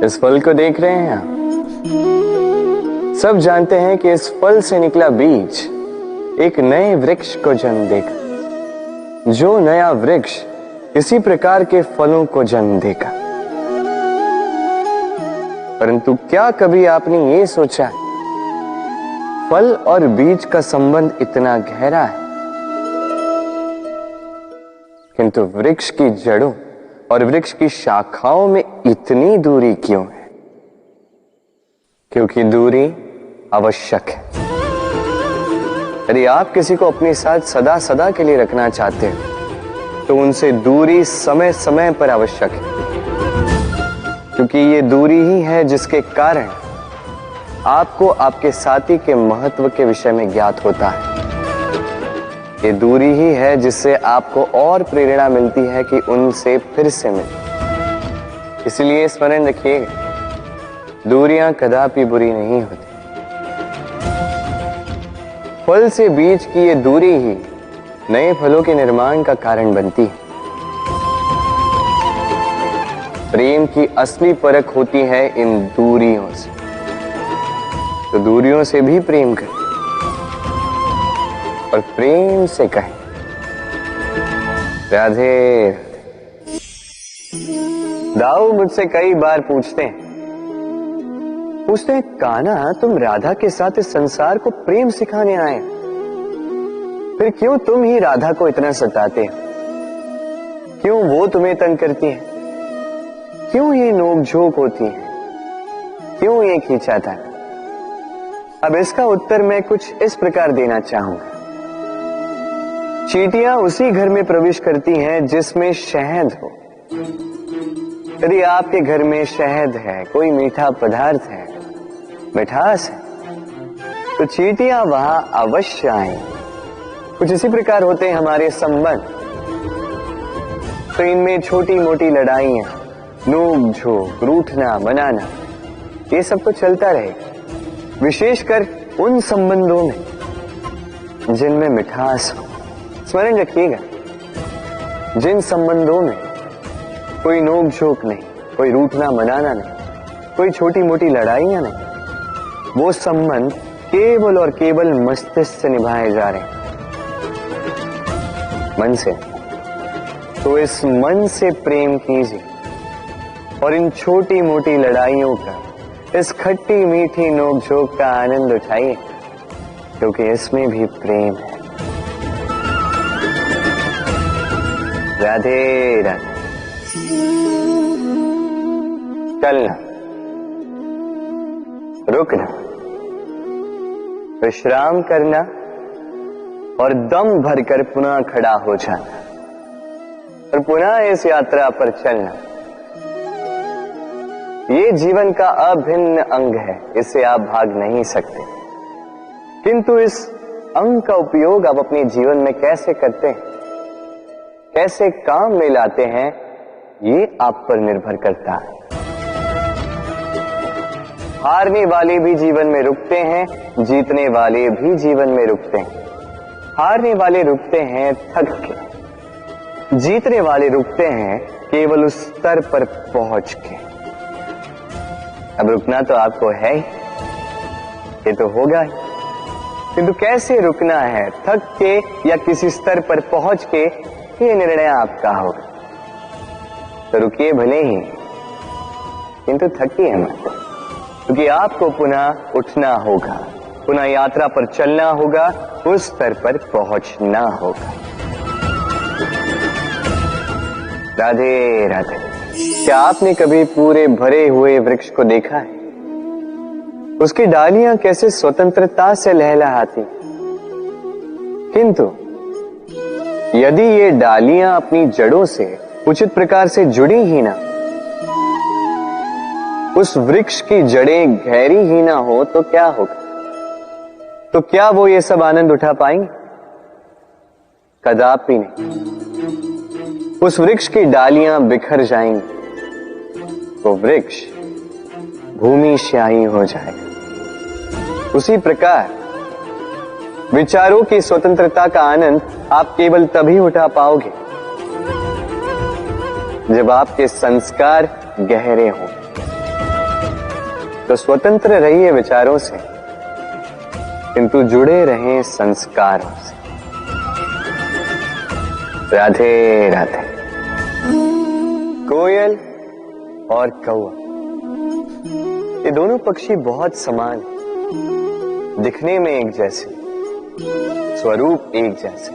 इस फल को देख रहे हैं आप? सब जानते हैं कि इस फल से निकला बीज एक नए वृक्ष को जन्म देगा। जो नया वृक्ष इसी प्रकार के फलों को जन्म देगा। परंतु क्या कभी आपने ये सोचा है फल और बीज का संबंध इतना गहरा है, किंतु वृक्ष की जड़ों और वृक्ष की शाखाओं में इतनी दूरी क्यों है? क्योंकि दूरी आवश्यक है। यदि आप किसी को अपने साथ सदा सदा के लिए रखना चाहते हो तो उनसे दूरी समय समय पर आवश्यक है, क्योंकि ये दूरी ही है जिसके कारण आपको आपके साथी के महत्व के विषय में ज्ञात होता है। ये दूरी ही है जिससे आपको और प्रेरणा मिलती है कि उनसे फिर से मिले। इसलिए स्मरण रखिएगा, दूरियां कदापि बुरी नहीं होती। फल से बीज की ये दूरी ही नए फलों के निर्माण का कारण बनती है। प्रेम की असली परख होती है इन दूरियों से। तो दूरियों से भी प्रेम करें और प्रेम से कहें राधे। दाऊ मुझसे कई बार पूछते हैं कान्हा, तुम राधा के साथ इस संसार को प्रेम सिखाने आए, फिर क्यों तुम ही राधा को इतना सताते हो? क्यों वो तुम्हें तंग करती है? क्यों ये नोकझोंक होती है? क्यों ये खींचाता है? अब इसका उत्तर मैं कुछ इस प्रकार देना चाहूंगा। चींटियां उसी घर में प्रवेश करती हैं जिसमें शहद हो। यदि आपके घर में शहद है, कोई मीठा पदार्थ है, मिठास है, तो चींटियां वहां अवश्य आए। कुछ इसी प्रकार होते हैं हमारे संबंध। तो इनमें छोटी मोटी लड़ाइयां, नोक झोंक, रूठना मनाना, ये सब तो चलता रहेगा, विशेषकर उन संबंधों में जिनमें मिठास हो। स्मरण रखिएगा, जिन संबंधों में कोई नोक झोंक नहीं, कोई रूठना मनाना नहीं, कोई छोटी मोटी लड़ाइयां नहीं, वो संबंध केवल और केवल मस्तिष्क से निभाए जा रहे हैं, मन से। तो इस मन से प्रेम कीजिए और इन छोटी मोटी लड़ाइयों का, इस खट्टी मीठी नोकझोंक का आनंद उठाइए, क्योंकि इसमें भी प्रेम है। राधे राधे। चलना, रुकना, विश्राम करना और दम भरकर पुनः खड़ा हो जाना और पुनः इस यात्रा पर चलना। ये जीवन का अभिन्न अंग है, इससे आप भाग नहीं सकते। किंतु इस अंग का उपयोग आप अपने जीवन में कैसे करते हैं, कैसे काम में लाते हैं, ये आप पर निर्भर करता है। हारने वाले भी जीवन में रुकते हैं, जीतने वाले भी जीवन में रुकते हैं। हारने वाले रुकते हैं थक के, जीतने वाले रुकते हैं केवल उस स्तर पर पहुंच के। अब रुकना तो आपको है ही, ये तो होगा ही, किंतु कैसे रुकना है, थक के या किसी स्तर पर पहुंच के, ये निर्णय आपका होगा। तो रुकिए भले ही, किंतु थकिए मत, क्योंकि आपको पुनः उठना होगा, पुनः यात्रा पर चलना होगा, उस स्तर पर पहुंचना होगा। राधे राधे। क्या आपने कभी पूरे भरे हुए वृक्ष को देखा है? उसकी डालियां कैसे स्वतंत्रता से लहलहाती, किंतु यदि ये डालियां अपनी जड़ों से उचित प्रकार से जुड़ी ही ना, उस वृक्ष की जड़ें गहरी ही ना हो, तो क्या होगा? तो क्या वो ये सब आनंद उठा पाएंगे? कदापि नहीं। उस वृक्ष की डालियां बिखर जाएंगी, वो वृक्ष भूमिशाही हो जाएगा। उसी प्रकार विचारों की स्वतंत्रता का आनंद आप केवल तभी उठा पाओगे जब आपके संस्कार गहरे हों। तो स्वतंत्र रहिए विचारों से, किंतु जुड़े रहें संस्कारों से। राधे राधे। कोयल और कौवा, ये दोनों पक्षी बहुत समान हैं, दिखने में एक जैसे, स्वरूप एक जैसे,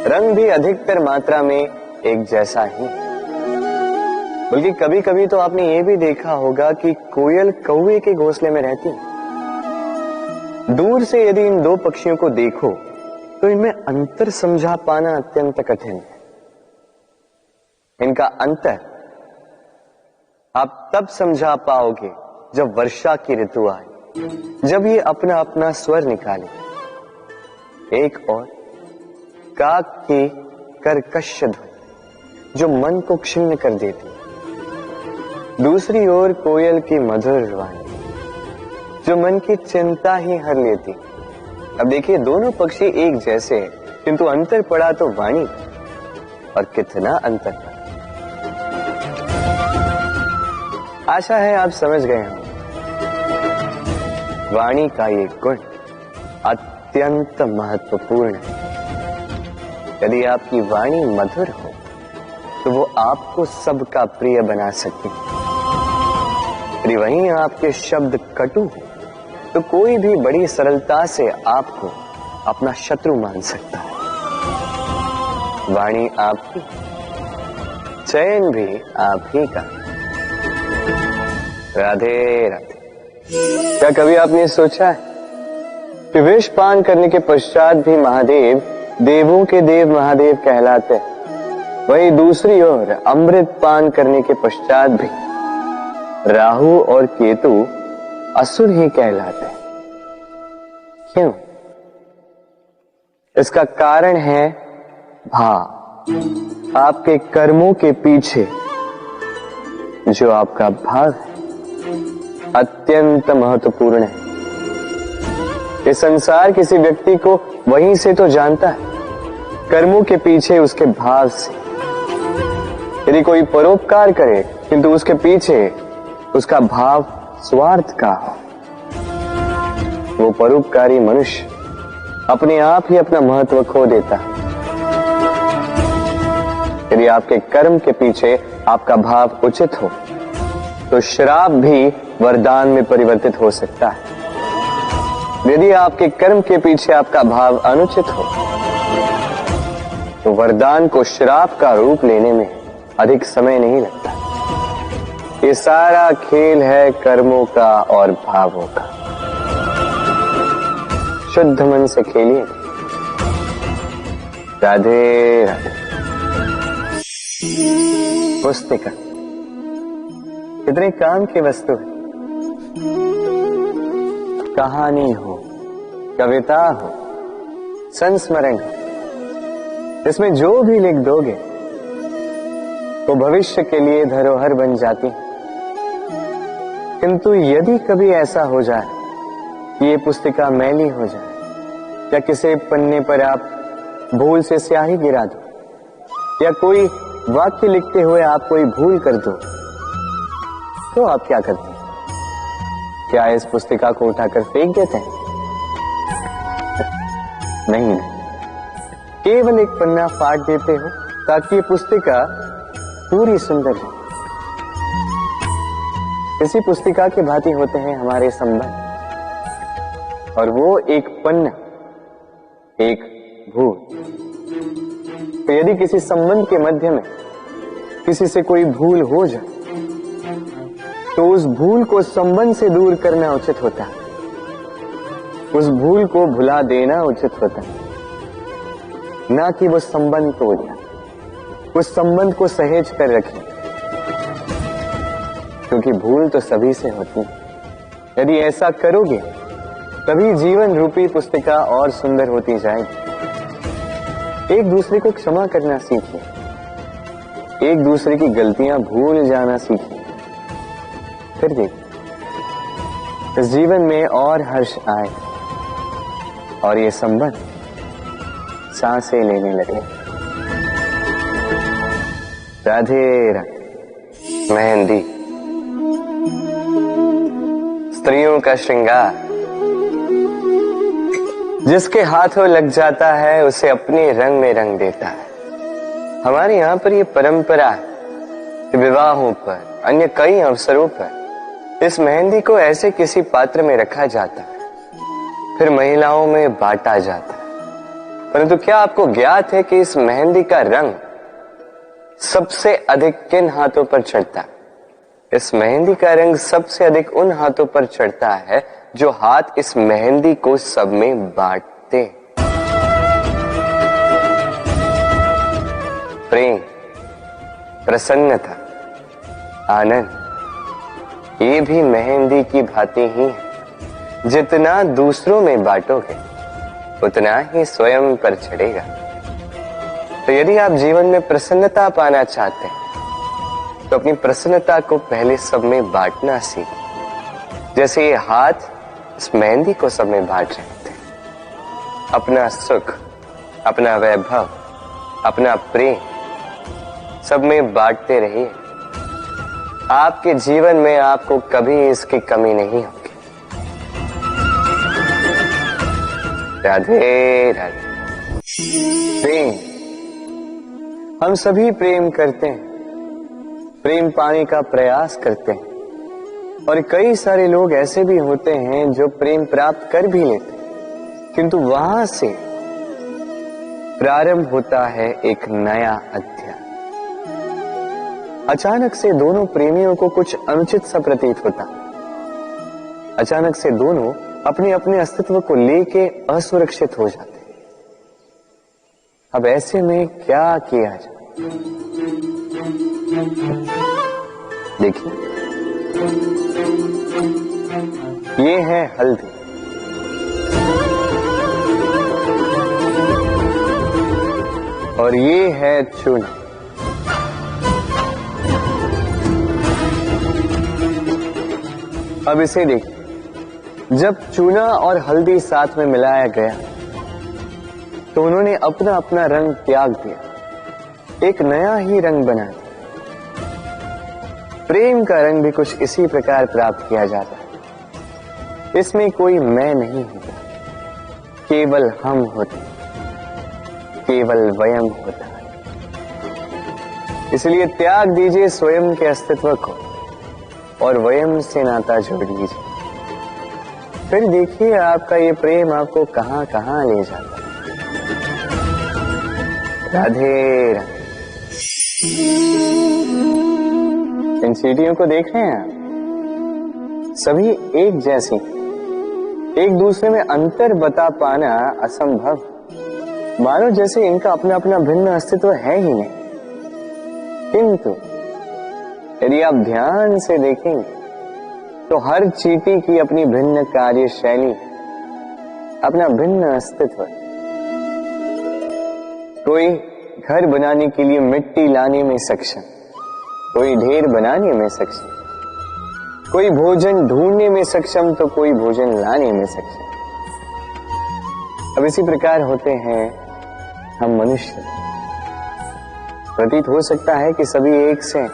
रंग भी अधिकतर मात्रा में एक जैसा ही। बल्कि कभी कभी तो आपने ये भी देखा होगा कि कोयल कौवे के घोंसले में रहती है। दूर से यदि इन दो पक्षियों को देखो तो इनमें अंतर समझा पाना अत्यंत कठिन है। इनका अंतर आप तब समझा पाओगे जब वर्षा की ऋतु आए, जब ये अपना अपना स्वर निकाले। एक और काक की कर्कश ध्वनि जो मन को क्षीण कर देती, दूसरी ओर कोयल की मधुर वाणी जो मन की चिंता ही हर लेती। अब देखिए, दोनों पक्षी एक जैसे हैं, किंतु अंतर पड़ा तो वाणी, और कितना अंतर पड़ा। आशा है आप समझ गए होंगे। वाणी का ये गुण अत्यंत महत्वपूर्ण है। यदि आपकी वाणी मधुर हो तो वो आपको सबका प्रिय बना सकती है। यदि वहीं आपके शब्द कटु हो तो कोई भी बड़ी सरलता से आपको अपना शत्रु मान सकता है। वाणी आपकी, चयन भी आप ही का। राधे राधे। क्या कभी आपने सोचा है कि विष पान करने के पश्चात भी महादेव देवों के देव महादेव कहलाते हैं, वहीं दूसरी ओर अमृत पान करने के पश्चात भी राहु और केतु असुर ही कहलाते हैं। क्यों? इसका कारण है भाव। आपके कर्मों के पीछे जो आपका भाव है अत्यंत महत्वपूर्ण है। ये संसार किसी व्यक्ति को वहीं से तो जानता है, कर्मों के पीछे उसके भाव से। यदि कोई परोपकार करे किंतु उसके पीछे उसका भाव स्वार्थ का हो, वो परोपकारी मनुष्य अपने आप ही अपना महत्व खो देता है। यदि आपके कर्म के पीछे आपका भाव उचित हो तो श्राप भी वरदान में परिवर्तित हो सकता है। यदि आपके कर्म के पीछे आपका भाव अनुचित हो तो वरदान को श्राप का रूप लेने में अधिक समय नहीं लगता। ये सारा खेल है कर्मों का और भावों का। शुद्ध मन से खेलिए। राधे राधे। पुस्तिका कितने काम की वस्तु है। कहानी हो, कविता हो, संस्मरण हो, इसमें जो भी लिख दोगे तो भविष्य के लिए धरोहर बन जाती है। किंतु यदि कभी ऐसा हो जाए कि ये पुस्तिका मैली हो जाए या किसी पन्ने पर आप भूल से स्याही गिरा दो या कोई वाक्य लिखते हुए आप कोई भूल कर दो, तो आप क्या करते हैं? क्या इस पुस्तिका को उठाकर फेंक देते हैं? नहीं, केवल एक पन्ना फाड़ देते हो ताकि ये पुस्तिका पूरी सुंदर हो। इसी पुस्तिका के भांति होते हैं हमारे संबंध, और वो एक पन्ना, एक भूल। तो यदि किसी संबंध के मध्य में किसी से कोई भूल हो जाए तो उस भूल को संबंध से दूर करना उचित होता है। उस भूल को भुला देना उचित होता है, ना कि वो संबंध तोड़ जाए। उस संबंध को सहेज कर रखें, क्योंकि भूल तो सभी से होती है। यदि ऐसा करोगे तभी जीवन रूपी पुस्तिका और सुंदर होती जाएगी। एक दूसरे को क्षमा करना सीखिए, एक दूसरे की गलतियां भूल जाना सीखिए। फिर देखिए इस जीवन में और हर्ष आए और ये संबंध सांसें लेने लगे। राधे राधे। मेहंदी स्त्रियों का श्रृंगार। जिसके हाथों लग जाता है उसे अपने रंग में रंग देता है। हमारे यहाँ पर यह परंपरा है कि विवाहों पर, अन्य कई अवसरों पर इस मेहंदी को ऐसे किसी पात्र में रखा जाता है, फिर महिलाओं में बांटा जाता है। परंतु क्या आपको ज्ञात है कि इस मेहंदी का रंग सबसे अधिक किन हाथों पर चढ़ता है? इस मेहंदी का रंग सबसे अधिक उन हाथों पर चढ़ता है जो हाथ इस मेहंदी को सब में बांटते। प्रेम, प्रसन्नता, आनंद, ये भी मेहंदी की भांति ही है। जितना दूसरों में बांटोगे उतना ही स्वयं पर चढ़ेगा। तो यदि आप जीवन में प्रसन्नता पाना चाहते हैं तो अपनी प्रसन्नता को पहले सब में बांटना सीखें, जैसे ये हाथ इस मेहंदी को सब में बांट रहे थे। अपना सुख, अपना वैभव, अपना प्रेम सब में बांटते रहिए। आपके जीवन में आपको कभी इसकी कमी नहीं होगी। राधे राधे। प्रेम, हम सभी प्रेम करते हैं, प्रेम पाने का प्रयास करते हैं, और कई सारे लोग ऐसे भी होते हैं जो प्रेम प्राप्त कर भी लेते हैं, किंतु वहां से प्रारंभ होता है एक नया अध्याय। अचानक से दोनों प्रेमियों को कुछ अनुचित सा प्रतीत होता। अचानक से दोनों अपने अपने अस्तित्व को लेके असुरक्षित हो जाते। अब ऐसे में क्या किया जाए? देखिए, ये है हल्दी, और ये है चूना। अब इसे देखिए, जब चूना और हल्दी साथ में मिलाया गया तो उन्होंने अपना अपना रंग त्याग दिया, एक नया ही रंग बना दिया। प्रेम का रंग भी कुछ इसी प्रकार प्राप्त किया जाता है। इसमें कोई मैं नहीं होता, केवल हम होते, केवल वयम होता है। इसलिए त्याग दीजिए स्वयं के अस्तित्व को और वयम से नाता जोड़ लीजिए। फिर देखिए आपका ये प्रेम आपको कहां कहां ले जाता है। राधे राधे। इन सीढ़ियों को देख रहे हैं आप? सभी एक जैसी, एक दूसरे में अंतर बता पाना असंभव, मानो जैसे इनका अपना अपना भिन्न अस्तित्व है ही नहीं। किंतु यदि आप ध्यान से देखेंगे तो हर चींटी की अपनी भिन्न कार्यशैली, अपना भिन्न अस्तित्व। कोई घर बनाने के लिए मिट्टी लाने में सक्षम, कोई ढेर बनाने में सक्षम, कोई भोजन ढूंढने में सक्षम तो कोई भोजन लाने में सक्षम। अब इसी प्रकार होते हैं हम मनुष्य। प्रतीत हो सकता है कि सभी एक से,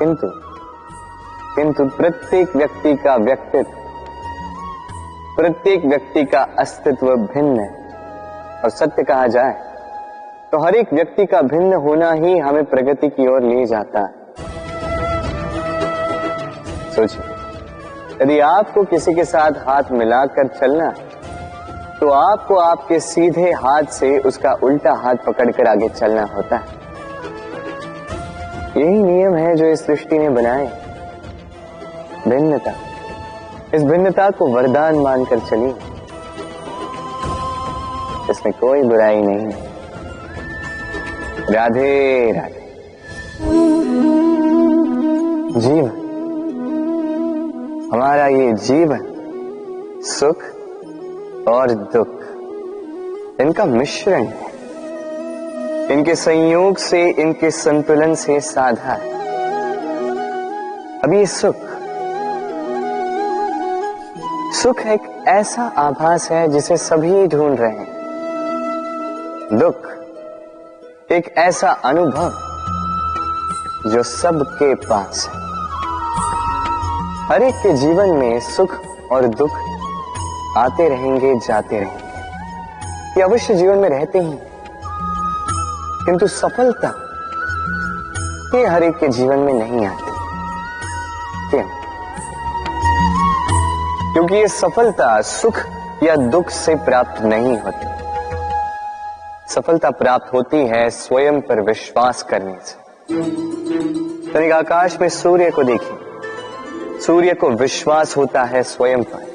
किंतु प्रत्येक व्यक्ति का व्यक्तित्व, प्रत्येक व्यक्ति का अस्तित्व भिन्न है। और सत्य कहा जाए तो हर एक व्यक्ति का भिन्न होना ही हमें प्रगति की ओर ले जाता है। सोचिए, यदि आपको किसी के साथ हाथ मिलाकर चलना तो आपको आपके सीधे हाथ से उसका उल्टा हाथ पकड़कर आगे चलना होता है। यही नियम है जो इस सृष्टि ने बनाए। भिन्नता, इस भिन्नता को वरदान मानकर चलिए, इसमें कोई बुराई नहीं है। राधे राधे। जीवन, हमारा ये जीवन सुख और दुख, इनका मिश्रण है। इनके संयोग से, इनके संतुलन से साधा है। अब ये सुख एक ऐसा आभास है जिसे सभी ढूंढ रहे हैं। दुख एक ऐसा अनुभव जो सबके पास है। हर एक के जीवन में सुख और दुख आते रहेंगे, जाते रहेंगे, ये अवश्य जीवन में रहते ही। किंतु सफलता ये हर एक के जीवन में नहीं आती। क्यों? क्योंकि ये सफलता सुख या दुख से प्राप्त नहीं होती। सफलता प्राप्त होती है स्वयं पर विश्वास करने से। तनिक आकाश में सूर्य को देखिए, सूर्य को विश्वास होता है स्वयं पर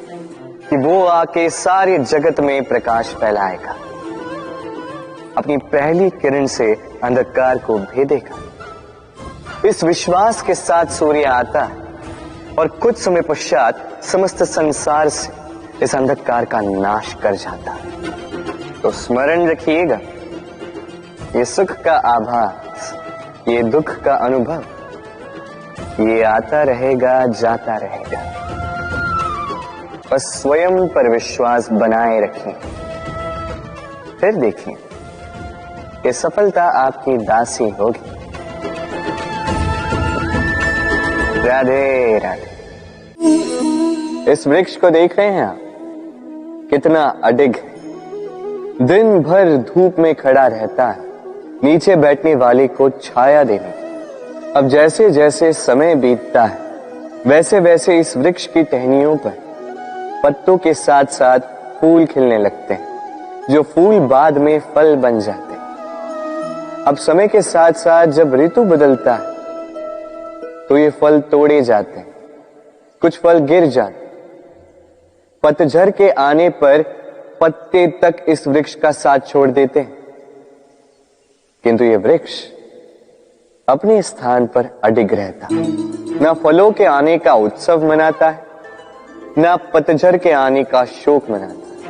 कि वो आके सारे जगत में प्रकाश फैलाएगा, अपनी पहली किरण से अंधकार को भेदेगा। इस विश्वास के साथ सूर्य आता है और कुछ समय पश्चात समस्त संसार से इस अंधकार का नाश कर जाता है। तो स्मरण रखिएगा, ये सुख का आभास, ये दुख का अनुभव, ये आता रहेगा, जाता रहेगा। बस स्वयं पर विश्वास बनाए रखें, फिर देखिए ये सफलता आपकी दासी होगी। राधे राधे। इस वृक्ष को देख रहे हैं आप, कितना अडिग है। दिन भर धूप में खड़ा रहता है, नीचे बैठने वाले को छाया देने। अब जैसे जैसे समय बीतता है, वैसे वैसे इस वृक्ष की टहनियों पर पत्तों के साथ साथ फूल खिलने लगते हैं, जो फूल बाद में फल बन जाते हैं। अब समय के साथ साथ जब ऋतु बदलता है तो ये फल तोड़े जाते हैं, कुछ फल गिर जाते हैं। पतझड़ के आने पर पत्ते तक इस वृक्ष का साथ छोड़ देते हैं, किंतु ये वृक्ष अपने स्थान पर अडिग रहता है। न फलों के आने का उत्सव मनाता है, न पतझड़ के आने का शोक मनाता है।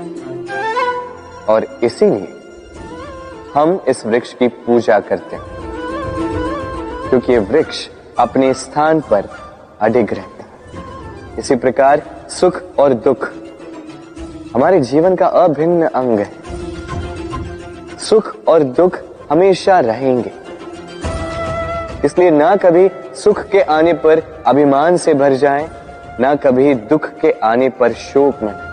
और इसीलिए हम इस वृक्ष की पूजा करते हैं, क्योंकि ये वृक्ष अपने स्थान पर अडिग रहता है। इसी प्रकार सुख और दुख हमारे जीवन का अभिन्न अंग है। सुख और दुख हमेशा रहेंगे, इसलिए ना कभी सुख के आने पर अभिमान से भर जाएं, ना कभी दुख के आने पर शोक मनाएं,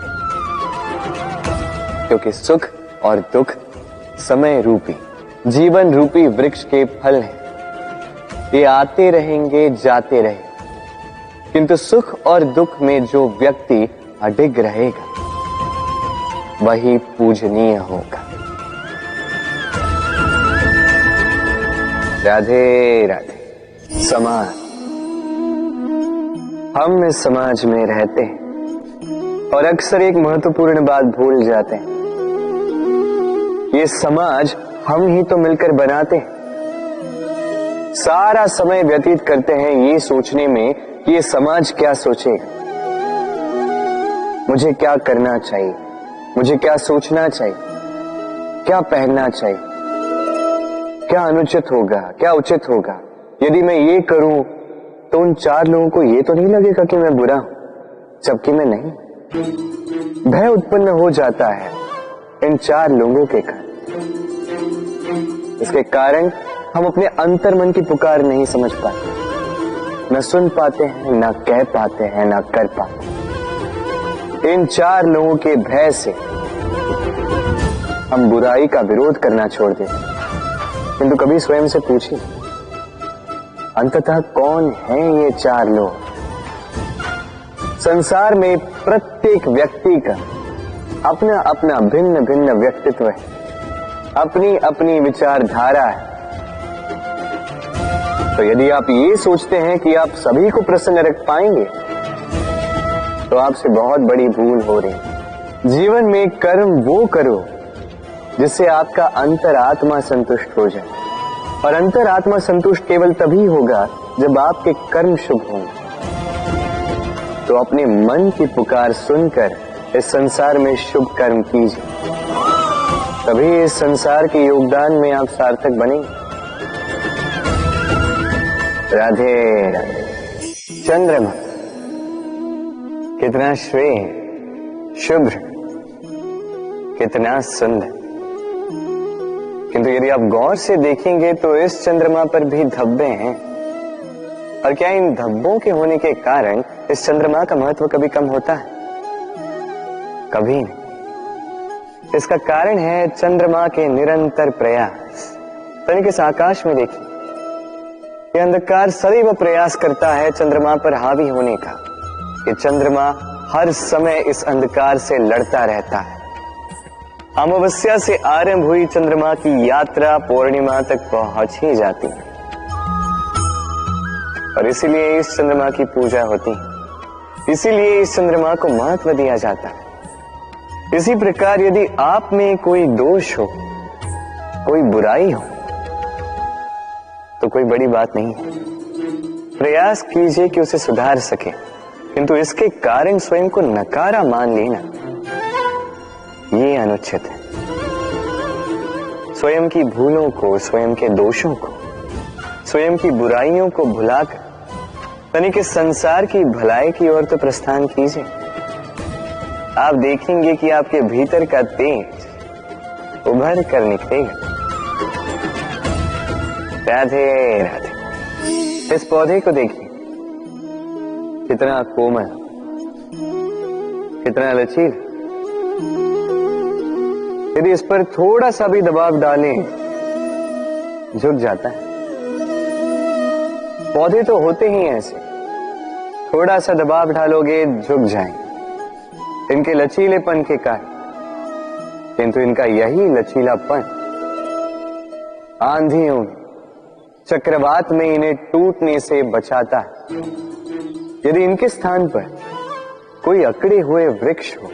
क्योंकि सुख और दुख समय रूपी, जीवन रूपी वृक्ष के फल हैं। ये आते रहेंगे, जाते रहेंगे, किंतु सुख और दुख में जो व्यक्ति अडिग रहेगा वही पूजनीय होगा। राधे राधे। समाज, हम इस समाज में रहते हैं और अक्सर एक महत्वपूर्ण बात भूल जाते हैं। ये समाज हम ही तो मिलकर बनाते हैं। सारा समय व्यतीत करते हैं ये सोचने में कि ये समाज क्या सोचेगा, मुझे क्या करना चाहिए, मुझे क्या सोचना चाहिए, क्या पहनना चाहिए, क्या अनुचित होगा, क्या उचित होगा। यदि मैं ये करूं तो उन चार लोगों को ये तो नहीं लगेगा कि मैं बुरा हूं, जबकि मैं नहीं। भय उत्पन्न हो जाता है इन चार लोगों के कारण। इसके कारण हम अपने अंतर मन की पुकार नहीं समझ पाते, न सुन पाते हैं, न कह पाते हैं, न कर पाते। इन चार लोगों के भय से हम बुराई का विरोध करना छोड़ देते हैं। किंतु कभी स्वयं से पूछिए, अंततः कौन है ये चार लोग? संसार में प्रत्येक व्यक्ति का अपना अपना भिन्न भिन्न व्यक्तित्व है, अपनी अपनी विचारधारा है। तो यदि आप ये सोचते हैं कि आप सभी को प्रसन्न रख पाएंगे, तो आपसे बहुत बड़ी भूल हो रही है। जीवन में कर्म वो करो जिससे आपका अंतरात्मा संतुष्ट हो जाए, और अंतरात्मा संतुष्ट केवल तभी होगा जब आपके कर्म शुभ होंगे। तो अपने मन की पुकार सुनकर इस संसार में शुभ कर्म कीजिए, तभी इस संसार के योगदान में आप सार्थक बनेंगे। राधे राधे। चंद्रमा कितना श्रेय, शुभ्र, कितना सुंदर। किंतु यदि आप गौर से देखेंगे तो इस चंद्रमा पर भी धब्बे हैं, और क्या इन धब्बों के होने के कारण इस चंद्रमा का महत्व कभी कम होता है? कभी नहीं। इसका कारण है चंद्रमा के निरंतर प्रयास। तनिक इस आकाश में देखिए, यह अंधकार सदैव प्रयास करता है चंद्रमा पर हावी होने का। ये चंद्रमा हर समय इस अंधकार से लड़ता रहता है। अमावस्या से आरंभ हुई चंद्रमा की यात्रा पूर्णिमा तक पहुंच ही जाती है, और इसीलिए इस चंद्रमा की पूजा होती है, इसीलिए इस चंद्रमा को महत्व दिया जाता है। इसी प्रकार यदि आप में कोई दोष हो, कोई बुराई हो, तो कोई बड़ी बात नहीं है। प्रयास कीजिए कि उसे सुधार सके, किंतु इसके कारण स्वयं को नकारा मान लेना, ये अनुचित है। स्वयं की भूलों को, स्वयं के दोषों को, स्वयं की बुराइयों को भुलाकर तनिक इस संसार की भलाई की ओर तो प्रस्थान कीजिए। आप देखेंगे कि आपके भीतर का तेज उभर कर निकलेगा। राधे राधे। इस पौधे को देखिए, कितना कोमल, कितना लचील। यदि इस पर थोड़ा सा भी दबाव डालें, झुक जाता है। पौधे तो होते ही ऐसे, थोड़ा सा दबाव डालोगे झुक जाएंगे इनके लचीलेपन के कारण। किंतु इनका यही लचीलापन आंधियों में, चक्रवात में इन्हें टूटने से बचाता है। यदि इनके स्थान पर कोई अकड़े हुए वृक्ष हो,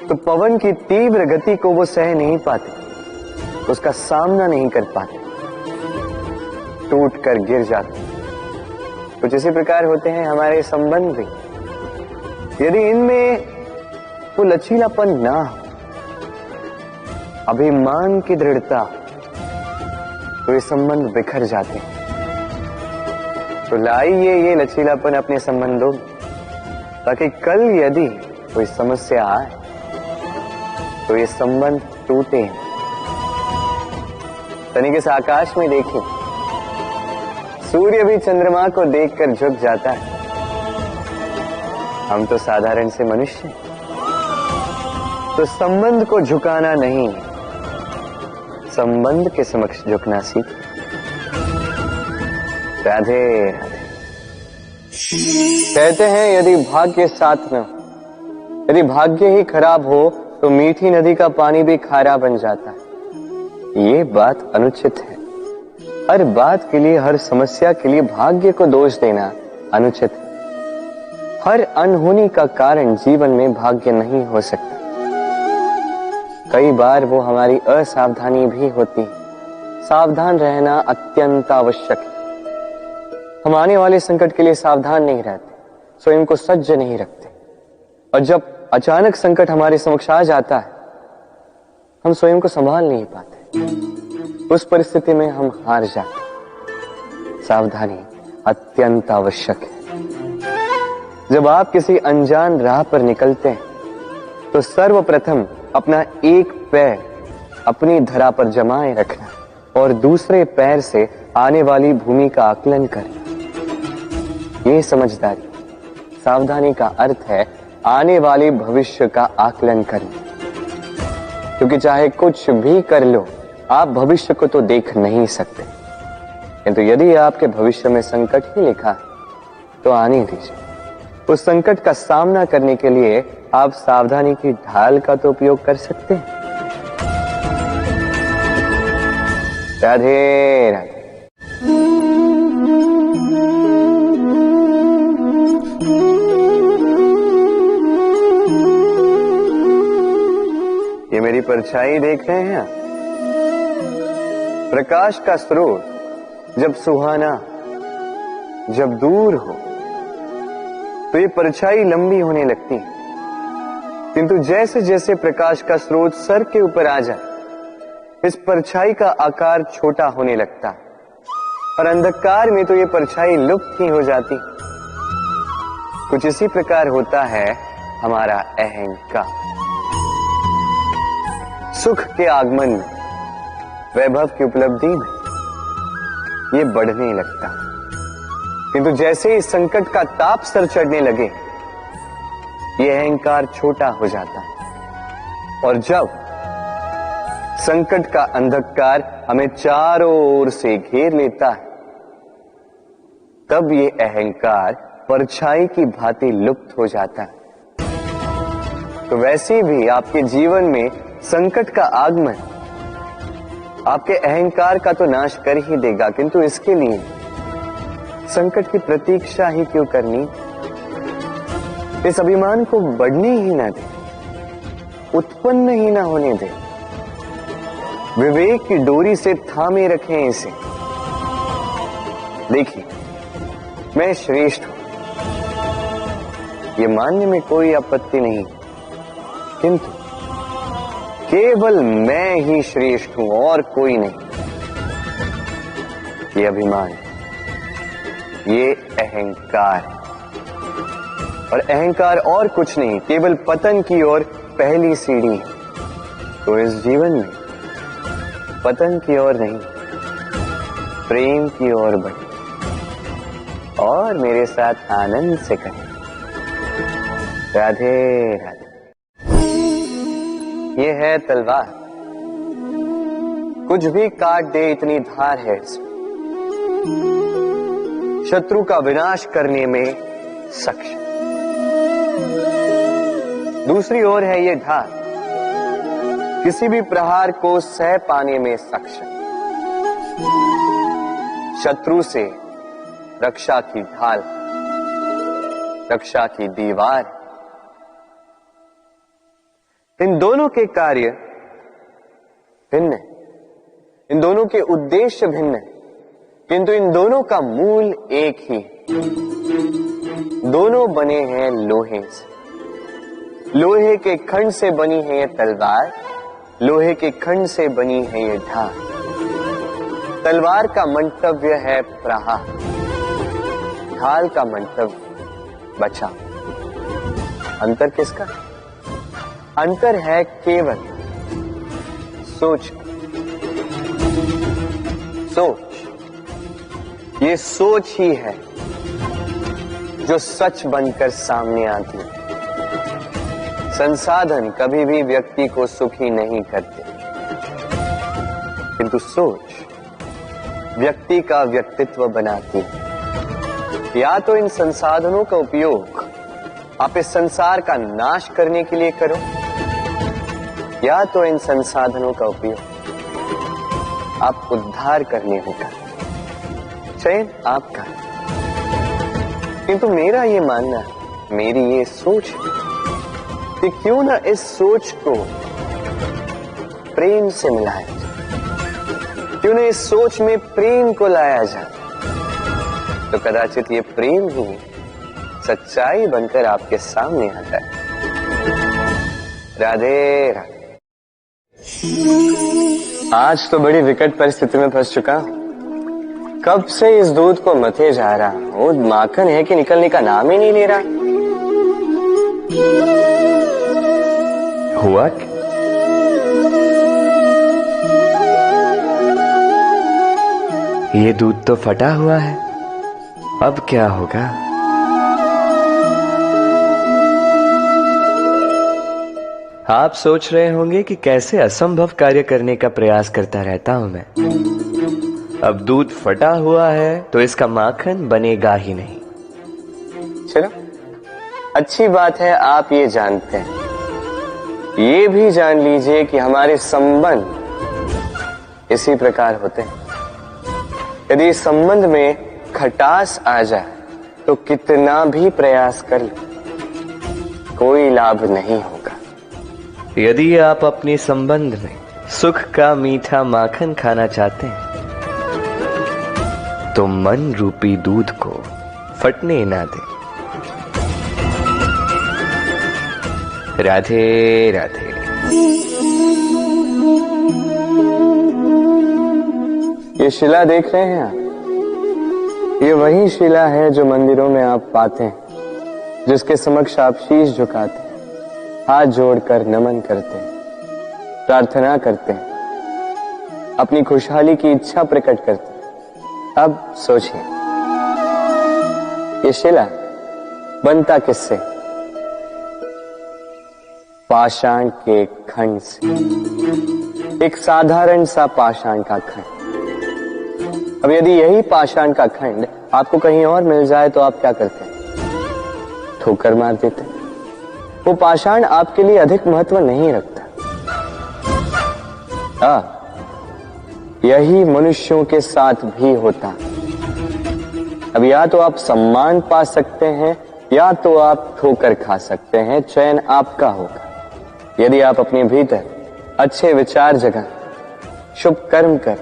तो पवन की तीव्र गति को वो सह नहीं पाते, उसका सामना नहीं कर पाते, टूट कर गिर जाते। कुछ इसी प्रकार होते हैं हमारे संबंध भी। यदि इनमें वो लचीलापन ना हो, अभिमान की दृढ़ता, तो ये संबंध बिखर जाते हैं। तो लाइए ये लचीलापन अपने संबंधों में, ताकि कल यदि कोई समस्या आए तो ये संबंध टूटे। तनिक इस आकाश में देखिए, सूर्य भी चंद्रमा को देखकर झुक जाता है। हम तो साधारण से मनुष्य, तो संबंध को झुकाना नहीं, संबंध के समक्ष झुकना सीख। राधे राधे। कहते हैं यदि भाग्य साथ न हो, यदि भाग्य ही खराब हो, तो मीठी नदी का पानी भी खारा बन जाता है। ये बात अनुचित है। हर बात के लिए, हर समस्या के लिए भाग्य को दोष देना अनुचित है। हर अनहोनी का कारण जीवन में भाग्य नहीं हो सकता। कई बार वो हमारी असावधानी भी होती है। सावधान रहना अत्यंत आवश्यक है। हम आने वाले संकट के लिए सावधान नहीं रहते, स्वयं को सज्ज नहीं रखते, और जब अचानक संकट हमारे समक्ष आ जाता है, हम स्वयं को संभाल नहीं पाते। उस परिस्थिति में हम हार जाते। सावधानी अत्यंत आवश्यक है। जब आप किसी अनजान राह पर निकलते हैं, तो सर्वप्रथम अपना एक पैर अपनी धरा पर जमाए रखना और दूसरे पैर से आने वाली भूमि का आकलन करना, ये समझदारी। सावधानी का अर्थ है आने वाले भविष्य का आकलन करना, क्योंकि चाहे कुछ भी कर लो, आप भविष्य को तो देख नहीं सकते। किंतु यदि आपके भविष्य में संकट ही लिखा है, तो आने दीजिए। उस संकट का सामना करने के लिए आप सावधानी की ढाल का तो उपयोग कर सकते हैं। राधे राधे। ये मेरी परछाई देख रहे हैं। प्रकाश का स्रोत जब सुहाना, जब दूर हो, तो ये परछाई लंबी होने लगती है। किंतु जैसे जैसे प्रकाश का स्रोत सर के ऊपर आ जाए, इस परछाई का आकार छोटा होने लगता है, और अंधकार में तो ये परछाई लुप्त ही हो जाती। कुछ इसी प्रकार होता है हमारा अहंकार। सुख के आगमन में, वैभव की उपलब्धि में ये बढ़ने लगता है, किंतु जैसे ही संकट का ताप सर चढ़ने लगे, यह अहंकार छोटा हो जाता है। और जब संकट का अंधकार हमें चारों ओर से घेर लेता है, तब ये अहंकार परछाई की भांति लुप्त हो जाता है। तो वैसे भी आपके जीवन में संकट का आगमन आपके अहंकार का तो नाश कर ही देगा, किंतु इसके लिए संकट की प्रतीक्षा ही क्यों करनी? इस अभिमान को बढ़ने ही ना दे, उत्पन्न ही ना होने दे। विवेक की डोरी से थामे रखें इसे। देखिए, मैं श्रेष्ठ हूं, यह मानने में कोई आपत्ति नहीं, किंतु केवल मैं ही श्रेष्ठ हूं और कोई नहीं। ये अभिमान, ये अहंकार है, और अहंकार और कुछ नहीं, केवल पतन की ओर पहली सीढ़ी है। तो इस जीवन में पतन की ओर नहीं, प्रेम की ओर बढ़े और मेरे साथ आनंद से करें। राधे राधे। ये है तलवार, कुछ भी काट दे इतनी धार है इसमें, शत्रु का विनाश करने में सक्षम। दूसरी ओर है ये ढाल, किसी भी प्रहार को सह पाने में सक्षम। शत्रु से रक्षा की ढाल, रक्षा की दीवार। इन दोनों के कार्य भिन्न है, इन दोनों के उद्देश्य भिन्न है, किंतु इन दोनों का मूल एक ही है। दोनों बने हैं लोहे से। लोहे के खंड से बनी है ये तलवार, लोहे के खंड से बनी है ये ढाल। तलवार का मंतव्य है प्रहार, ढाल का मंतव्य बचाव। अंतर किसका? अंतर है केवल सोच। सोच, ये सोच ही है जो सच बनकर सामने आती है। संसाधन कभी भी व्यक्ति को सुखी नहीं करते, किंतु सोच व्यक्ति का व्यक्तित्व बनाती है। या तो इन संसाधनों का उपयोग आप इस संसार का नाश करने के लिए करो, या तो इन संसाधनों का उपयोग आप उद्धार करने होगा। चयन आपका, किंतु मेरा ये मानना है, मेरी ये सोच है कि क्यों ना इस सोच को प्रेम से मिलाया जाए, क्यों ना इस सोच में प्रेम को लाया जाए, तो कदाचित ये प्रेम ही सच्चाई बनकर आपके सामने आ जाए। राधे राधे। आज तो बड़ी विकट परिस्थिति में फंस चुका हूं। कब से इस दूध को मथे जा रहा हूं, माखन है कि निकलने का नाम ही नहीं ले रहा। हुआ क्या? ये दूध तो फटा हुआ है, अब क्या होगा? आप सोच रहे होंगे कि कैसे असंभव कार्य करने का प्रयास करता रहता हूं मैं। अब दूध फटा हुआ है तो इसका माखन बनेगा ही नहीं। चलो, अच्छी बात है आप ये जानते हैं। ये भी जान लीजिए कि हमारे संबंध इसी प्रकार होते हैं। यदि इस संबंध में खटास आ जाए तो कितना भी प्रयास कर लो, कोई लाभ नहीं होगा। यदि आप अपने संबंध में सुख का मीठा माखन खाना चाहते हैं, तो मन रूपी दूध को फटने ना दें। राधे राधे। ये शिला देख रहे हैं आप? ये वही शिला है जो मंदिरों में आप पाते हैं, जिसके समक्ष आप शीश झुकाते हैं, हाथ जोड़कर नमन करते हैं, प्रार्थना करते हैं, अपनी खुशहाली की इच्छा प्रकट करते हैं। अब सोचिए, ये शिला बनता किससे? पाषाण के खंड से, एक साधारण सा पाषाण का खंड। अब यदि यही पाषाण का खंड आपको कहीं और मिल जाए तो आप क्या करते हैं? ठोकर मार देते हैं। वो पाषाण आपके लिए अधिक महत्व नहीं रखता। यही मनुष्यों के साथ भी होता। अब या तो आप सम्मान पा सकते हैं या तो आप ठोकर खा सकते हैं। चयन आपका होगा। यदि आप अपने भीतर अच्छे विचार जगाएं, शुभ कर्म कर,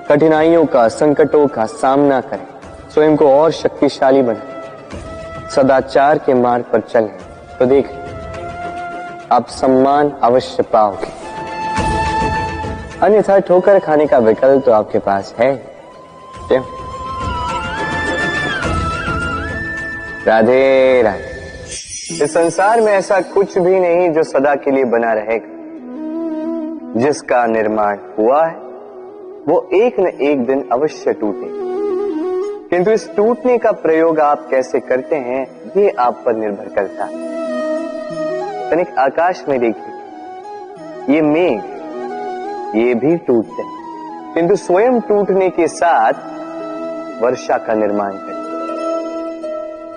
कठिनाइयों का, संकटों का सामना करें, स्वयं को और शक्तिशाली बनाएं, सदाचार के मार्ग पर चलें, तो देख आप सम्मान अवश्य पाओगे। अन्यथा ठोकर खाने का विकल्प तो आपके पास है। क्यों? राधे राधे। इस संसार में ऐसा कुछ भी नहीं जो सदा के लिए बना रहेगा। जिसका निर्माण हुआ है वो एक न एक दिन अवश्य टूटेगा, किंतु इस टूटने का प्रयोग आप कैसे करते हैं ये आप पर निर्भर करता है। तनिक आकाश में देखिए, ये मेघ, ये भी टूटते हैं, किंतु स्वयं टूटने के साथ वर्षा का निर्माण करते हैं।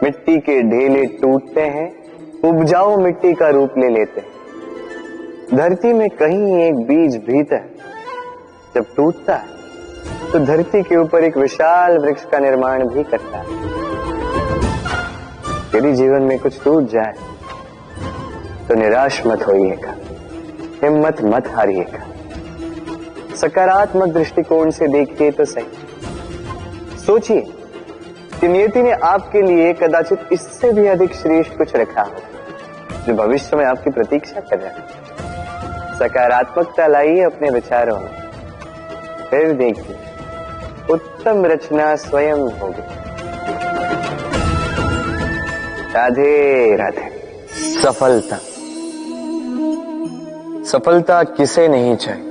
मिट्टी के ढेले टूटते हैं, उपजाऊ मिट्टी का रूप ले लेते हैं। धरती में कहीं एक बीज भीतर जब टूटता है तो धरती के ऊपर एक विशाल वृक्ष का निर्माण भी करता है। यदि जीवन में कुछ टूट जाए तो निराश मत होइएगा, हिम्मत मत हारिएगा। सकारात्मक दृष्टिकोण से देखिए तो सही। सोचिए कि नियति ने आपके लिए कदाचित इससे भी अधिक श्रेष्ठ कुछ रखा हो जो भविष्य में आपकी प्रतीक्षा कर रहा है। सकारात्मकता लाइए अपने विचारों में, फिर देखिए उत्तम रचना स्वयं होगी। राधे राधे। सफलता, सफलता किसे नहीं चाहिए?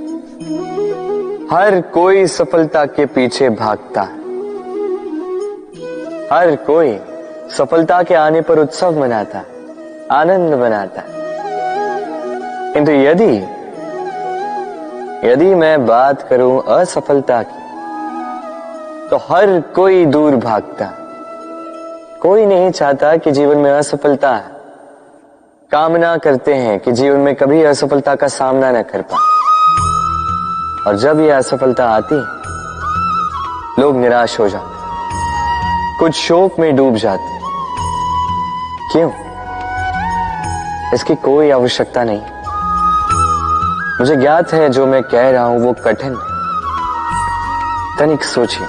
हर कोई सफलता के पीछे भागता है। हर कोई सफलता के आने पर उत्सव मनाता है, आनंद मनाता है। किंतु यदि मैं बात करूं असफलता की, तो हर कोई दूर भागता। कोई नहीं चाहता कि जीवन में असफलता है। कामना करते हैं कि जीवन में कभी असफलता का सामना न कर पाए। और जब यह असफलता आती है, लोग निराश हो जाते, कुछ शोक में डूब जाते। क्यों? इसकी कोई आवश्यकता नहीं। मुझे ज्ञात है जो मैं कह रहा हूं वो कठिन है। तनिक सोचिए,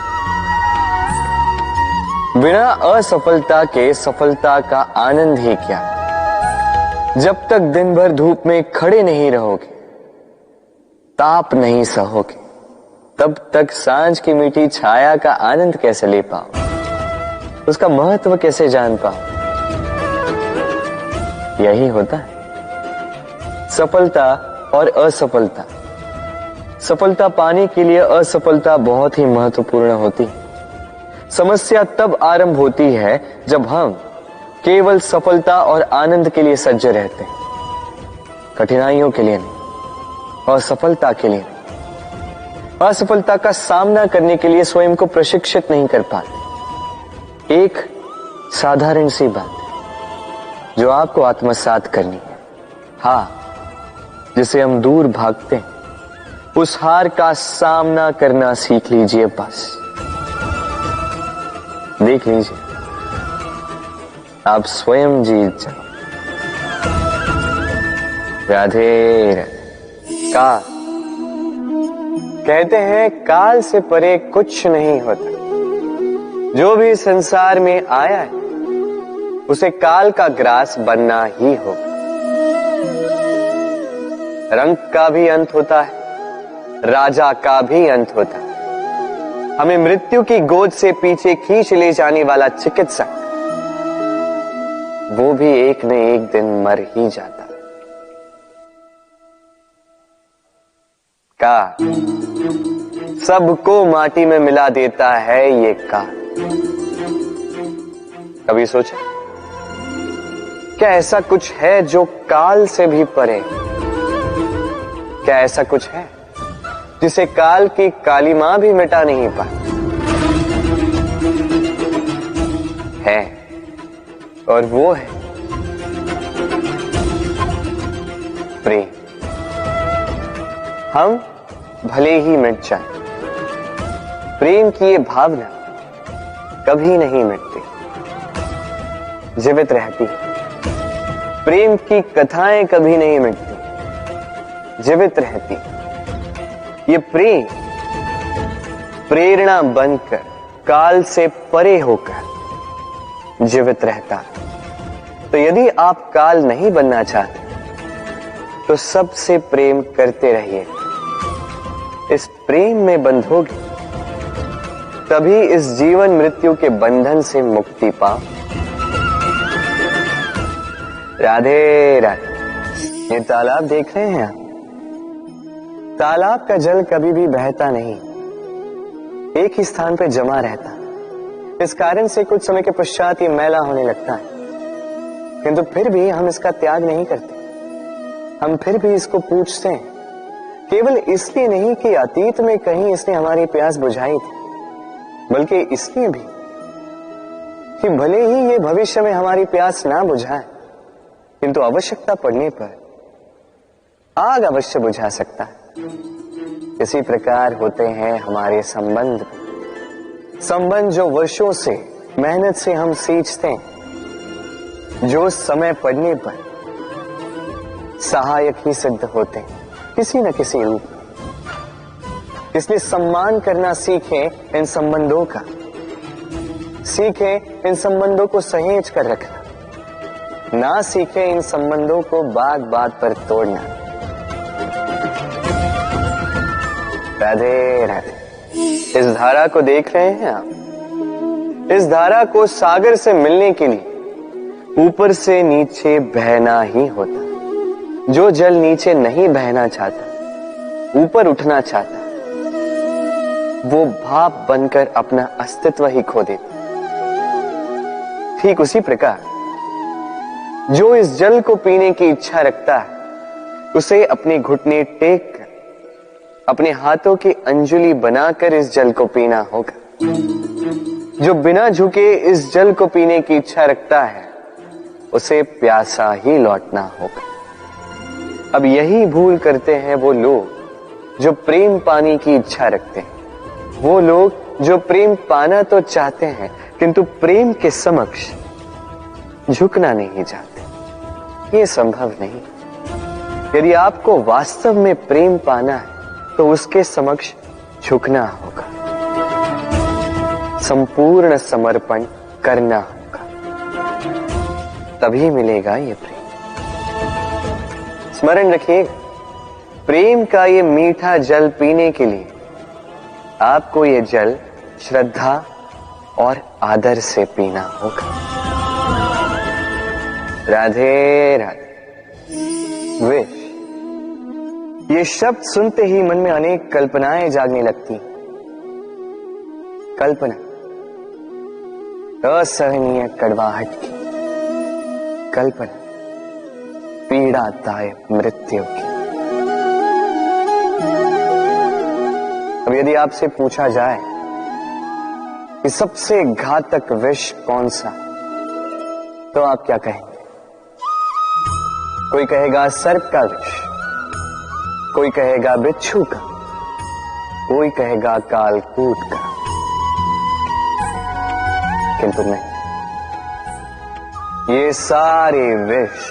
बिना असफलता के सफलता का आनंद ही क्या? जब तक दिन भर धूप में खड़े नहीं रहोगे, ताप नहीं सहोगे, तब तक सांझ की मीठी छाया का आनंद कैसे ले पाओ? उसका महत्व कैसे जान पाओ? यही होता है सफलता और असफलता। सफलता पाने के लिए असफलता बहुत ही महत्वपूर्ण होती है। समस्या तब आरंभ होती है जब हम केवल सफलता और आनंद के लिए सज्ज रहते हैं, कठिनाइयों के लिए नहीं, असफलता के लिए नहीं। असफलता का सामना करने के लिए स्वयं को प्रशिक्षित नहीं कर पाते। एक साधारण सी बात जो आपको आत्मसात करनी है, हाँ, जिसे हम दूर भागते हैं, उस हार का सामना करना सीख लीजिए। बस देख लीजिए, आप स्वयं जीत जाओ। राधे राधे। काल, कहते हैं काल से परे कुछ नहीं होता। जो भी संसार में आया है उसे काल का ग्रास बनना ही होगा। रंग का भी अंत होता है, राजा का भी अंत होता है। हमें मृत्यु की गोद से पीछे खींच ले जाने वाला चिकित्सक, वो भी एक न एक दिन मर ही जाता है। काल सबको माटी में मिला देता है। ये काल कभी सोचा क्या ऐसा कुछ है जो काल से भी परे? क्या ऐसा कुछ है जिसे काल की काली मां भी मिटा नहीं पाती? है, और वो है प्रेम। हम भले ही मिट जाएं, प्रेम की ये भावना कभी नहीं मिटती, जीवित रहती। प्रेम की कथाएं कभी नहीं मिटती, जीवित रहती। ये प्रेम प्रेरणा बनकर काल से परे होकर जीवित रहता। तो यदि आप काल नहीं बनना चाहते तो सबसे प्रेम करते रहिए। इस प्रेम में बंधोगे तभी इस जीवन मृत्यु के बंधन से मुक्ति पाओ। राधे राधे। ये तालाब देख रहे हैं आप? तालाब का जल कभी भी बहता नहीं, एक ही स्थान पर जमा रहता। इस कारण से कुछ समय के पश्चात ये मैला होने लगता है, किंतु फिर भी हम इसका त्याग नहीं करते। हम फिर भी इसको पूछते हैं, केवल इसलिए नहीं कि अतीत में कहीं इसने हमारी प्यास बुझाई थी, बल्कि इसलिए भी कि भले ही ये भविष्य में हमारी प्यास ना बुझाए, किंतु आवश्यकता पड़ने पर आग अवश्य बुझा सकता है। इसी प्रकार होते हैं हमारे संबंध। संबंध जो वर्षों से मेहनत से हम सींचते हैं, जो समय पड़ने पर सहायक ही सिद्ध होते हैं किसी न किसी रूप में। इसलिए सम्मान करना सीखें इन संबंधों का, सीखें इन संबंधों को सहेज कर रखना, ना सीखें इन संबंधों को बात बात पर तोड़ना। राधे राधे। इस धारा को देख रहे हैं आप? इस धारा को सागर से मिलने के लिए ऊपर से नीचे बहना ही होता। जो जल नीचे नहीं बहना चाहता, ऊपर उठना चाहता, वो भाप बनकर अपना अस्तित्व ही खो देता। ठीक उसी प्रकार जो इस जल को पीने की इच्छा रखता है, उसे अपने घुटने टेक कर अपने हाथों की अंजुली बनाकर इस जल को पीना होगा। जो बिना झुके इस जल को पीने की इच्छा रखता है, उसे प्यासा ही लौटना होगा। अब यही भूल करते हैं वो लोग जो प्रेम पाने की इच्छा रखते हैं, वो लोग जो प्रेम पाना तो चाहते हैं किंतु प्रेम के समक्ष झुकना नहीं चाहते। ये संभव नहीं। यदि आपको वास्तव में प्रेम पाना है तो उसके समक्ष झुकना होगा, संपूर्ण समर्पण करना होगा, तभी मिलेगा ये प्रेम। स्मरण रखिए, प्रेम का ये मीठा जल पीने के लिए आपको ये जल श्रद्धा और आदर से पीना होगा। राधे राधे। विश, ये शब्द सुनते ही मन में अनेक कल्पनाएं जागने लगती। कल्पना असहनीय कड़वाहट की, कल्पना पीड़ादायक मृत्यु की। अब यदि आपसे पूछा जाए कि सबसे घातक विष कौन सा, तो आप क्या कहेंगे? कोई कहेगा सर्प का विष, कोई कहेगा बिच्छू का, कोई कहेगा कालकूट का, किंतु नहीं, ये सारे विष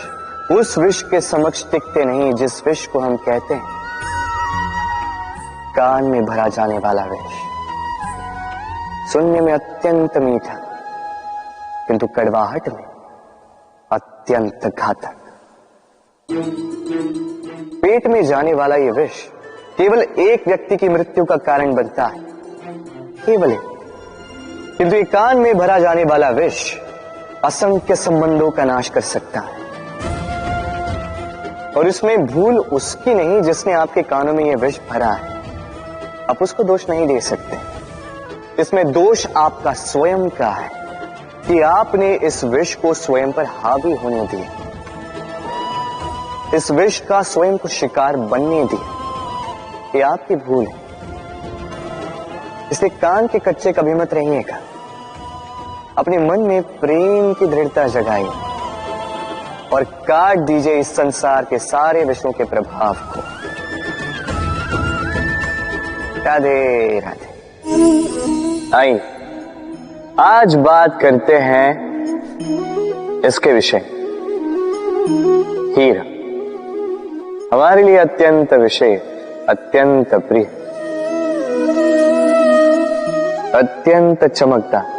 उस विष के समक्ष टिकते नहीं जिस विष को हम कहते हैं कान में भरा जाने वाला विष। सुनने में अत्यंत मीठा, किंतु कड़वाहट में अत्यंत घातक। पेट में जाने वाला ये विष केवल एक व्यक्ति की मृत्यु का कारण बनता है, केवल एक। किंतु ये कान में भरा जाने वाला विष असंख्य संबंधों का नाश कर सकता है। और इसमें भूल उसकी नहीं जिसने आपके कानों में यह विष भरा है, आप उसको दोष नहीं दे सकते। इसमें दोष आपका स्वयं का है, कि आपने इस विष को स्वयं पर हावी होने दिया, इस विष का स्वयं को शिकार बनने दिया। ये आपकी भूल है। इसे कान के कच्चे कभी मत रहिएगा। अपने मन में प्रेम की दृढ़ता जगाइए और काट दीजिए इस संसार के सारे विषयों के प्रभाव को। राधे राधे। आइए आज बात करते हैं इसके विषय। हीरा हमारे लिए अत्यंत विषय, अत्यंत प्रिय, अत्यंत चमकदार।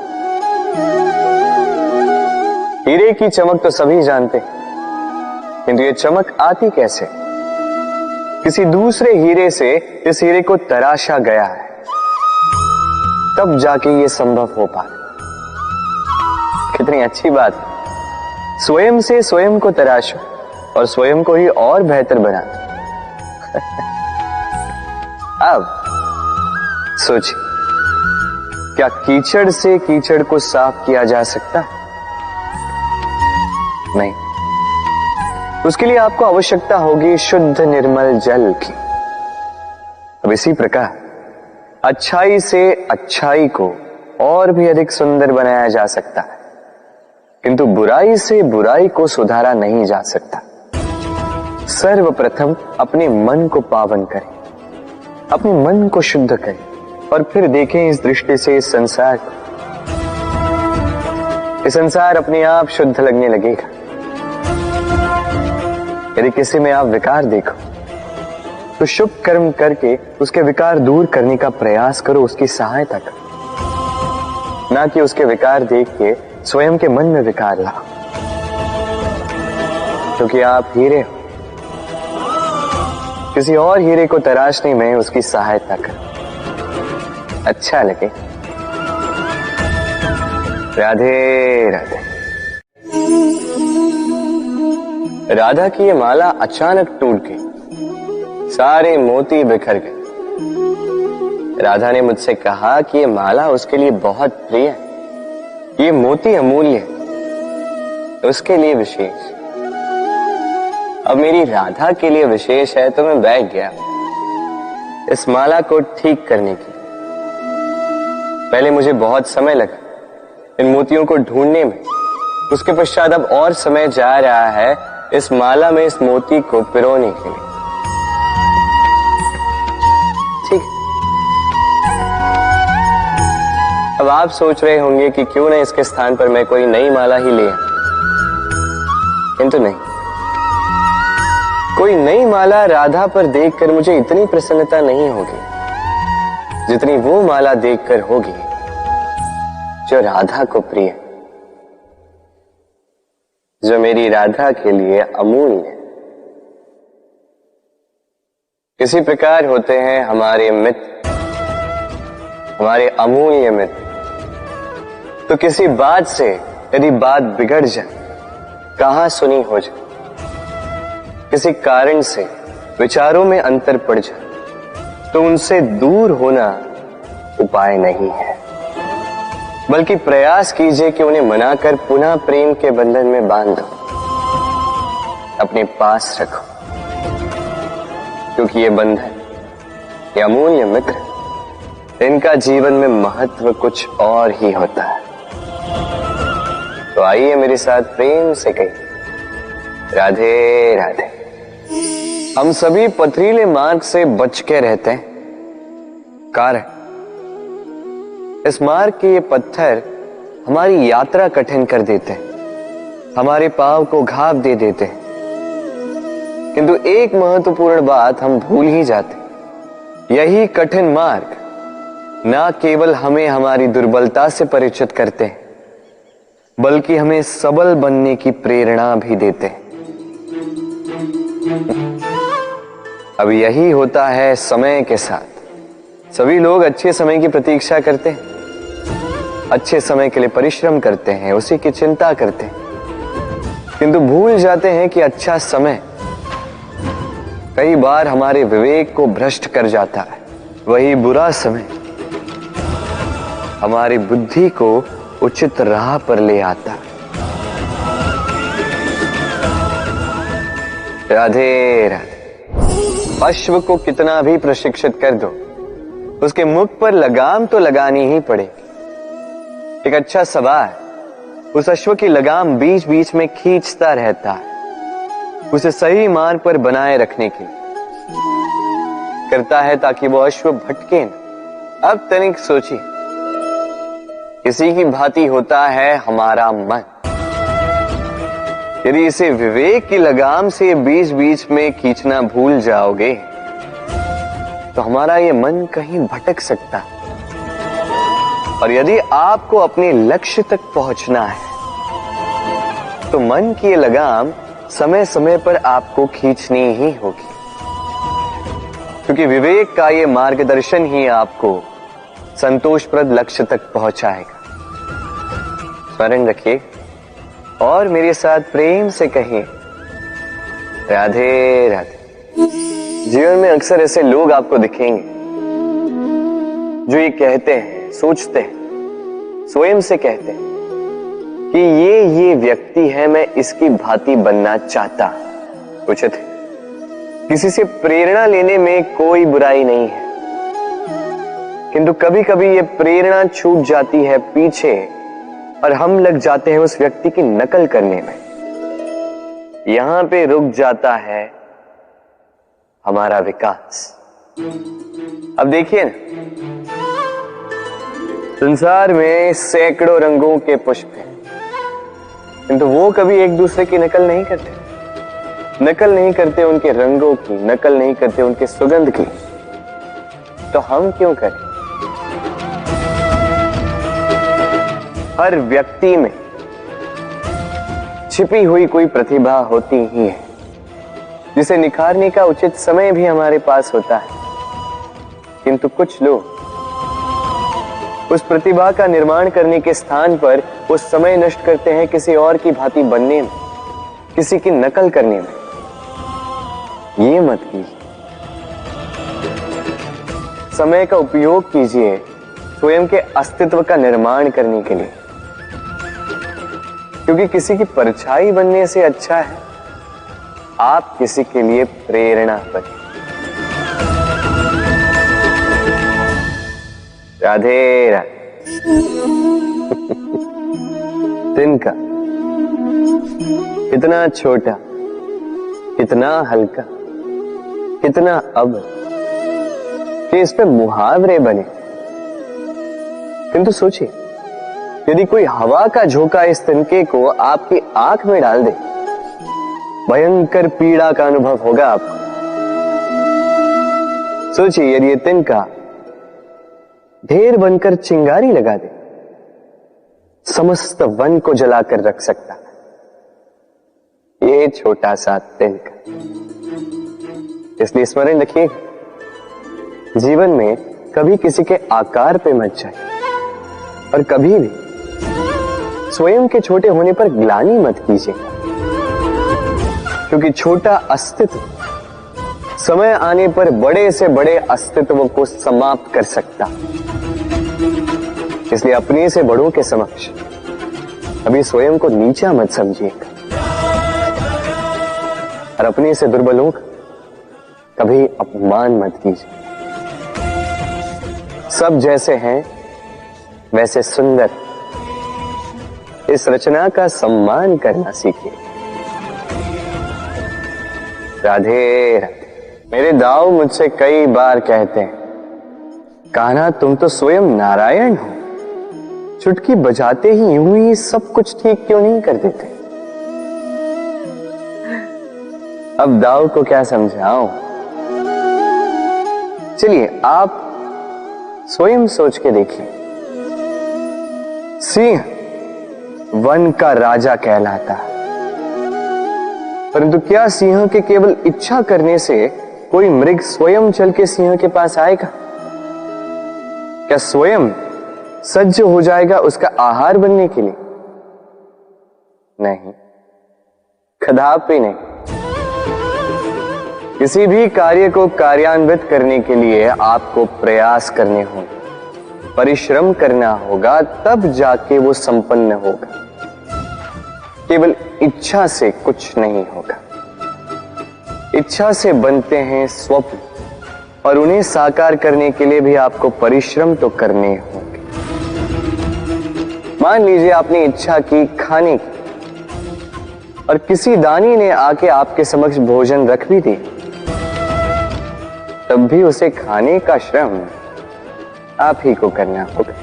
हीरे की चमक तो सभी जानते हैं, किंतु ये चमक आती कैसे? किसी दूसरे हीरे से इस हीरे को तराशा गया है, तब जाके ये संभव हो पाए। कितनी अच्छी बात है। स्वयं से स्वयं को तराशो और स्वयं को ही और बेहतर बना। अब सोचिए, क्या कीचड़ से कीचड़ को साफ किया जा सकता है? नहीं। उसके लिए आपको आवश्यकता होगी शुद्ध निर्मल जल की। अब इसी प्रकार अच्छाई से अच्छाई को और भी अधिक सुंदर बनाया जा सकता है, किंतु बुराई से बुराई को सुधारा नहीं जा सकता। सर्वप्रथम अपने मन को पावन करें, अपने मन को शुद्ध करें और फिर देखें इस दृष्टि से इस संसार को। ये संसार अपने आप शुद्ध लगने लगेगा। यदि किसी में आप विकार देखो तो शुभ कर्म करके उसके विकार दूर करने का प्रयास करो, उसकी सहायता करो, ना कि उसके विकार देख के स्वयं के मन में विकार लाओ। क्योंकि आप हीरे हो, किसी और हीरे को तराशने में उसकी सहायता करो। अच्छा लगे। राधे राधे। राधा की ये माला अचानक टूट गई, सारे मोती बिखर गए। राधा ने मुझसे कहा कि ये माला उसके लिए बहुत प्रिय है, ये मोती अमूल्य है, उसके लिए विशेष। अब मेरी राधा के लिए विशेष है तो मैं बैठ गया इस माला को ठीक करने के लिए। पहले मुझे बहुत समय लगा इन मोतियों को ढूंढने में, उसके पश्चात अब और समय जा रहा है इस माला में इस मोती को पिरोने के लिए। ठीक। अब आप सोच रहे होंगे कि क्यों ना इसके स्थान पर मैं कोई नई माला ही ले आऊं, किंतु नहीं। कोई नई माला राधा पर देखकर मुझे इतनी प्रसन्नता नहीं होगी जितनी वो माला देखकर होगी जो राधा को प्रिय, जो मेरी राधा के लिए अमूल्य है। किसी प्रकार होते हैं हमारे मित्र, हमारे अमूल्य मित्र। तो किसी बात से यदि बात बिगड़ जाए, कहां सुनी हो जाए, किसी कारण से विचारों में अंतर पड़ जाए, तो उनसे दूर होना उपाय नहीं है, बल्कि प्रयास कीजिए कि उन्हें मनाकर पुनः प्रेम के बंधन में बांध दो, अपने पास रखो। क्योंकि ये बंधन, ये अमूल्य मित्र, इनका जीवन में महत्व कुछ और ही होता है। तो आइए मेरे साथ प्रेम से कहिए राधे राधे। हम सभी पथरीले मार्ग से बच के रहते हैं, कारण इस मार्ग के ये पत्थर हमारी यात्रा कठिन कर देते हैं, हमारे पांव को घाव दे देते हैं। किंतु एक महत्वपूर्ण बात हम भूल ही जाते, यही कठिन मार्ग ना केवल हमें हमारी दुर्बलता से परिचित करते हैं, बल्कि हमें सबल बनने की प्रेरणा भी देते हैं। अब यही होता है समय के साथ। सभी लोग अच्छे समय की प्रतीक्षा करते हैं, अच्छे समय के लिए परिश्रम करते हैं, उसी की चिंता करते हैं, किंतु भूल जाते हैं कि अच्छा समय कई बार हमारे विवेक को भ्रष्ट कर जाता है। वही बुरा समय हमारी बुद्धि को उचित राह पर ले आता। राधे राधे। अश्व को कितना भी प्रशिक्षित कर दो, उसके मुख पर लगाम तो लगानी ही पड़ेगी। एक अच्छा सवार उस अश्व की लगाम बीच बीच में खींचता रहता है, उसे सही मार्ग पर बनाए रखने के लिए करता है, ताकि वो अश्व भटके न। अब तनिक सोचिए, इसी की भांति होता है हमारा मन। यदि इसे विवेक की लगाम से बीच बीच में खींचना भूल जाओगे तो हमारा ये मन कहीं भटक सकता है। और यदि आपको अपने लक्ष्य तक पहुंचना है तो मन की ये लगाम समय समय पर आपको खींचनी ही होगी, क्योंकि विवेक का ये मार्गदर्शन ही आपको संतोषप्रद लक्ष्य तक पहुंचाएगा। स्मरण रखिए और मेरे साथ प्रेम से कहिए, राधे राधे। जीवन में अक्सर ऐसे लोग आपको दिखेंगे जो ये कहते हैं, सोचते हैं, स्वयं से कहते हैं कि ये व्यक्ति है, मैं इसकी भांति बनना चाहता। उचित है, किसी से प्रेरणा लेने में कोई बुराई नहीं है, किंतु कभी कभी ये प्रेरणा छूट जाती है पीछे और हम लग जाते हैं उस व्यक्ति की नकल करने में। यहां पे रुक जाता है हमारा विकास। अब देखिए ना, संसार में सैकड़ों रंगों के पुष्प हैं, किंतु वो कभी एक दूसरे की नकल नहीं करते। नकल नहीं करते उनके रंगों की, नकल नहीं करते उनके सुगंध की। तो हम क्यों करें? हर व्यक्ति में छिपी हुई कोई प्रतिभा होती ही है, जिसे निखारने का उचित समय भी हमारे पास होता है, किंतु कुछ लोग उस प्रतिभा का निर्माण करने के स्थान पर वो समय नष्ट करते हैं किसी और की भांति बनने में, किसी की नकल करने में। ये मत कीजिए। समय का उपयोग कीजिए स्वयं के अस्तित्व का निर्माण करने के लिए, क्योंकि किसी की परछाई बनने से अच्छा है आप किसी के लिए प्रेरणा बने। राधे राधे। तिनका कितना छोटा, कितना हल्का, कितना अब कि इस पे मुहावरे बने। किंतु सोचिए, यदि कोई हवा का झोंका इस तिनके को आपकी आंख में डाल दे, भयंकर पीड़ा का अनुभव होगा आपको। सोचिए, यदि ये तिनका ढेर बनकर चिंगारी लगा दे, समस्त वन को जलाकर रख सकता है ये छोटा सा तिनका। इसलिए स्मरण रखिए, जीवन में कभी किसी के आकार पे मत जाए और कभी भी स्वयं के छोटे होने पर ग्लानि मत कीजिए, क्योंकि छोटा अस्तित्व समय आने पर बड़े से बड़े अस्तित्व को समाप्त कर सकता। इसलिए अपने से बड़ों के समक्ष अभी स्वयं को नीचा मत समझिएगा और अपने से दुर्बलों का कभी अपमान मत कीजिए। सब जैसे हैं वैसे सुंदर, इस रचना का सम्मान करना सीखिए। राधे राधे। मेरे दाऊ मुझसे कई बार कहते हैं, कान्हा तुम तो स्वयं नारायण हो, चुटकी बजाते ही यूं ही सब कुछ ठीक क्यों नहीं कर देते? अब दाऊ को क्या समझाऊं? चलिए आप स्वयं सोच के देखिए। सिंह वन का राजा कहलाता है, परंतु क्या सिंह के केवल इच्छा करने से कोई मृग स्वयं चल के सिंह के पास आएगा? क्या स्वयं सज्ज हो जाएगा उसका आहार बनने के लिए? नहीं, कदापि नहीं। किसी भी कार्य को कार्यान्वित करने के लिए आपको प्रयास करने होंगे, परिश्रम करना होगा, तब जाके वो संपन्न होगा। केवल इच्छा से कुछ नहीं होगा। इच्छा से बनते हैं स्वप्न, और उन्हें साकार करने के लिए भी आपको परिश्रम तो करने होंगे। मान लीजिए आपने इच्छा की खाने की, और किसी दानी ने आके आपके समक्ष भोजन रख भी दिया, तब भी उसे खाने का श्रम आप ही को करना होगा।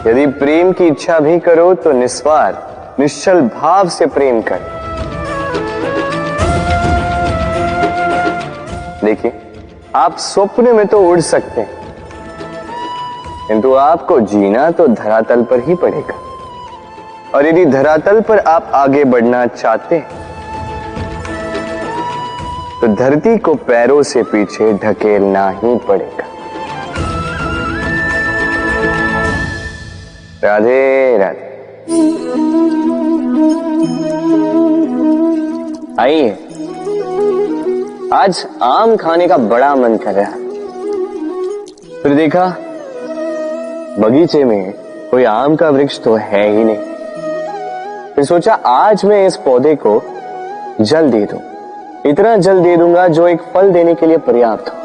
यदि प्रेम की इच्छा भी करो तो निस्वार्थ निश्चल भाव से प्रेम करो। देखिए, आप स्वप्न में तो उड़ सकते हैं, किंतु आपको जीना तो धरातल पर ही पड़ेगा। और यदि धरातल पर आप आगे बढ़ना चाहते हैं तो धरती को पैरों से पीछे ढकेलना ही पड़ेगा। राधे राधे। आइए, आज आम खाने का बड़ा मन कर रहा है। फिर देखा बगीचे में कोई आम का वृक्ष तो है ही नहीं। फिर सोचा आज मैं इस पौधे को जल दे दूं, इतना जल दे दूंगा जो एक फल देने के लिए पर्याप्त हो।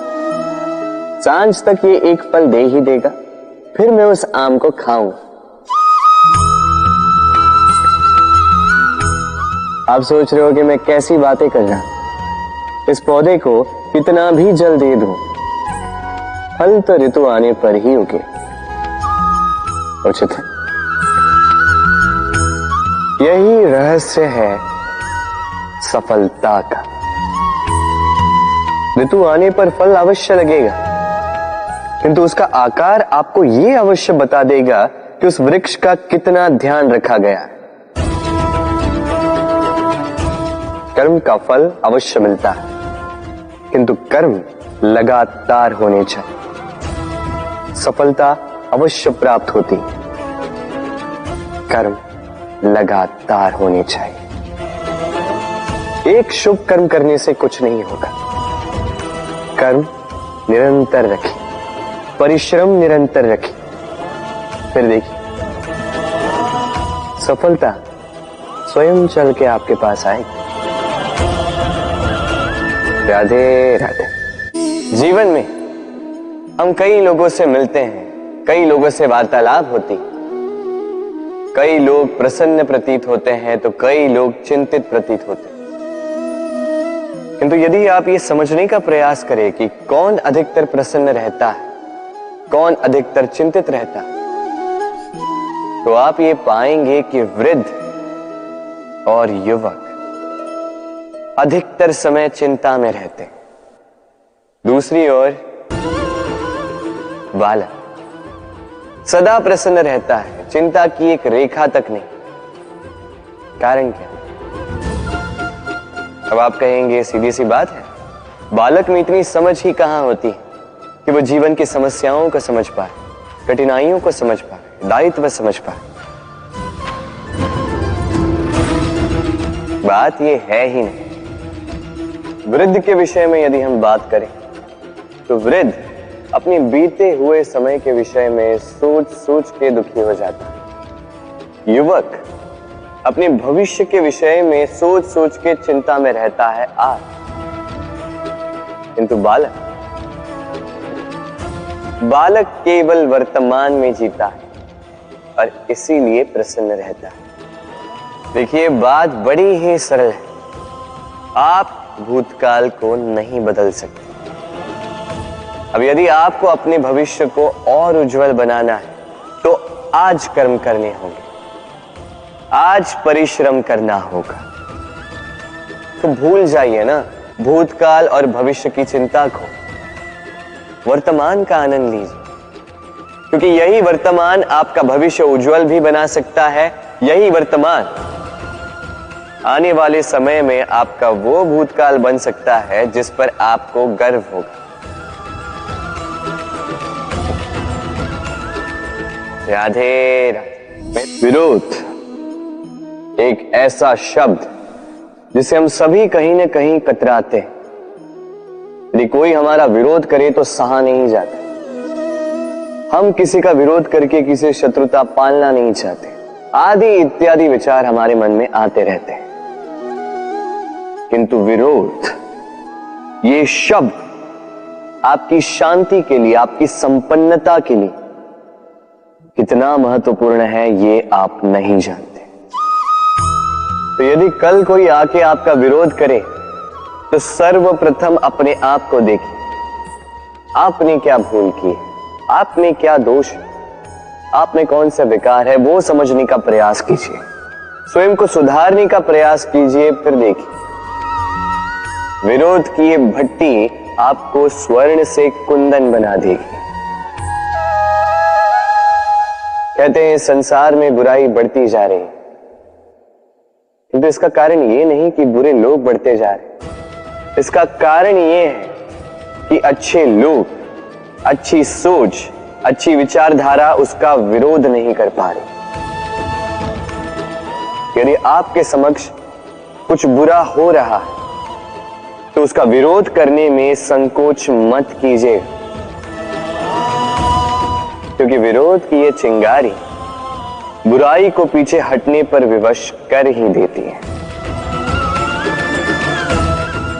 सांझ तक ये एक फल दे ही देगा, फिर मैं उस आम को खाऊंगा। आप सोच रहे हो कि मैं कैसी बातें कर रहा हूं। इस पौधे को कितना भी जल दे दूं, फल तो ऋतु आने पर ही उगे। उचित है। यही रहस्य है सफलता का। ऋतु आने पर फल अवश्य लगेगा, किंतु उसका आकार आपको यह अवश्य बता देगा कि उस वृक्ष का कितना ध्यान रखा गया है। कर्म का फल अवश्य मिलता है, किंतु कर्म लगातार होने चाहिए। सफलता अवश्य प्राप्त होती, कर्म लगातार होने चाहिए। एक शुभ कर्म करने से कुछ नहीं होगा। कर्म निरंतर रखें, परिश्रम निरंतर रखें, फिर देखिए सफलता स्वयं चल के आपके पास आएगी। राधे राधे। जीवन में हम कई लोगों से मिलते हैं, कई लोगों से वार्तालाप होती, कई लोग प्रसन्न प्रतीत होते हैं तो कई लोग चिंतित प्रतीत होते हैं। किंतु यदि आप ये समझने का प्रयास करें कि कौन अधिकतर प्रसन्न रहता है, कौन अधिकतर चिंतित रहता है, तो आप ये पाएंगे कि वृद्ध और युवक अधिकतर समय चिंता में रहते हैं। दूसरी ओर बालक सदा प्रसन्न रहता है, चिंता की एक रेखा तक नहीं। कारण क्या? अब आप कहेंगे सीधी सी बात है, बालक में इतनी समझ ही कहां होती है कि वो जीवन की समस्याओं को समझ पाए, कठिनाइयों को समझ पाए, दायित्व समझ पाए। बात ये है ही नहीं। वृद्ध के विषय में यदि हम बात करें तो वृद्ध अपने बीते हुए समय के विषय में सोच सोच के दुखी हो जाता है। युवक अपने भविष्य के विषय में सोच सोच के चिंता में रहता है आज। किंतु बालक केवल वर्तमान में जीता है और इसीलिए प्रसन्न रहता है। देखिए, बात बड़ी ही सरल है। आप भूतकाल को नहीं बदल सकते। अब यदि आपको अपने भविष्य को और उज्जवल बनाना है तो आज कर्म करने होंगे, आज परिश्रम करना होगा। तो भूल जाइए ना भूतकाल और भविष्य की चिंता को, वर्तमान का आनंद लीजिए, क्योंकि यही वर्तमान आपका भविष्य उज्जवल भी बना सकता है। यही वर्तमान आने वाले समय में आपका वो भूतकाल बन सकता है जिस पर आपको गर्व होगा। राधे राधे। विरोध एक ऐसा शब्द जिसे हम सभी कहीं न कहीं कतराते हैं। यदि कोई हमारा विरोध करे तो सहा नहीं जाता। हम किसी का विरोध करके किसी शत्रुता पालना नहीं चाहते, आदि इत्यादि विचार हमारे मन में आते रहते हैं। किंतु विरोध, ये शब्द आपकी शांति के लिए, आपकी संपन्नता के लिए कितना महत्वपूर्ण है, ये आप नहीं जानते। तो यदि कल कोई आके आपका विरोध करे तो सर्वप्रथम अपने आप को देखिए, आपने क्या भूल की है, आपने क्या दोष, आप में कौन सा विकार है, वो समझने का प्रयास कीजिए, स्वयं को सुधारने का प्रयास कीजिए। फिर देखिए, विरोध की ये भट्टी आपको स्वर्ण से कुंदन बना देगी। कहते हैं संसार में बुराई बढ़ती जा रही है, किंतु इसका कारण ये नहीं कि बुरे लोग बढ़ते जा रहे हैं। इसका कारण ये है कि अच्छे लोग, अच्छी सोच, अच्छी विचारधारा उसका विरोध नहीं कर पा रही। यदि आपके समक्ष कुछ बुरा हो रहा है तो उसका विरोध करने में संकोच मत कीजिए, क्योंकि विरोध की ये चिंगारी बुराई को पीछे हटने पर विवश कर ही देती है।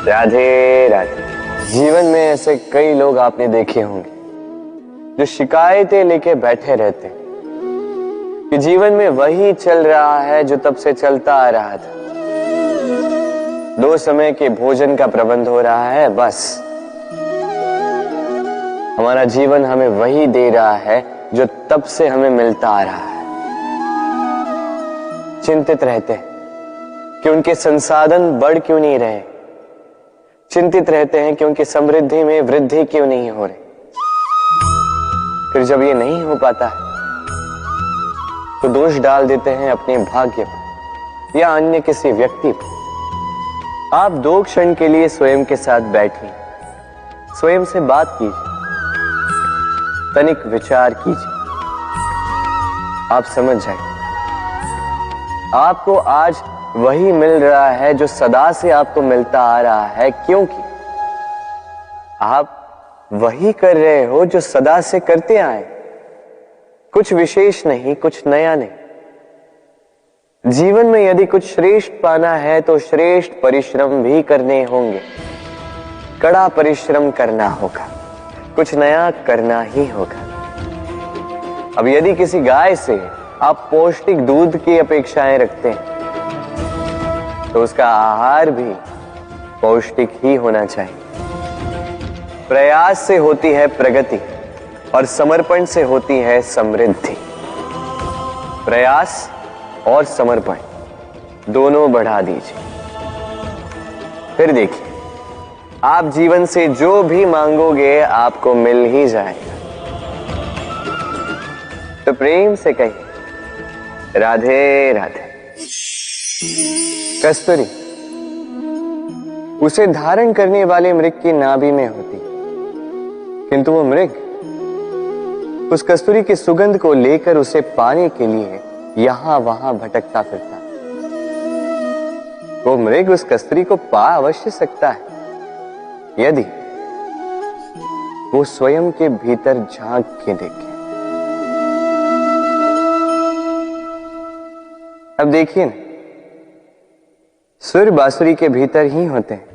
राधे राधे। जीवन में ऐसे कई लोग आपने देखे होंगे जो शिकायतें लेके बैठे रहते हैं कि जीवन में वही चल रहा है जो तब से चलता आ रहा था। 2 समय के भोजन का प्रबंध हो रहा है, बस हमारा जीवन हमें वही दे रहा है जो तब से हमें मिलता आ रहा है। चिंतित रहते हैं कि उनके संसाधन बढ़ क्यों नहीं रहे, चिंतित रहते हैं कि उनकी समृद्धि में वृद्धि क्यों नहीं हो रही। फिर जब ये नहीं हो पाता है तो दोष डाल देते हैं अपने भाग्य पर या अन्य किसी व्यक्ति पर। आप 2 क्षण के लिए स्वयं के साथ बैठिए, स्वयं से बात कीजिए, तनिक विचार कीजिए, आप समझ जाएंगे आपको आज वही मिल रहा है जो सदा से आपको मिलता आ रहा है, क्योंकि आप वही कर रहे हो जो सदा से करते आए। कुछ विशेष नहीं, कुछ नया नहीं। जीवन में यदि कुछ श्रेष्ठ पाना है तो श्रेष्ठ परिश्रम भी करने होंगे, कड़ा परिश्रम करना होगा, कुछ नया करना ही होगा। अब यदि किसी गाय से आप पौष्टिक दूध की अपेक्षाएं रखते हैं तो उसका आहार भी पौष्टिक ही होना चाहिए। प्रयास से होती है प्रगति और समर्पण से होती है समृद्धि। प्रयास और समर्पण दोनों बढ़ा दीजिए, फिर देखिए आप जीवन से जो भी मांगोगे आपको मिल ही जाएगा। तो प्रेम से कहिए राधे राधे। कस्तूरी उसे धारण करने वाले मृग की नाभि में होती, किंतु वो मृग उस कस्तूरी की सुगंध को लेकर उसे पाने के लिए यहां वहां भटकता फिरता। वो मृग उस कस्तूरी को पा अवश्य सकता है यदि वो स्वयं के भीतर झांक के देखे। अब देखिए ना, सुर बांसुरी के भीतर ही होते हैं,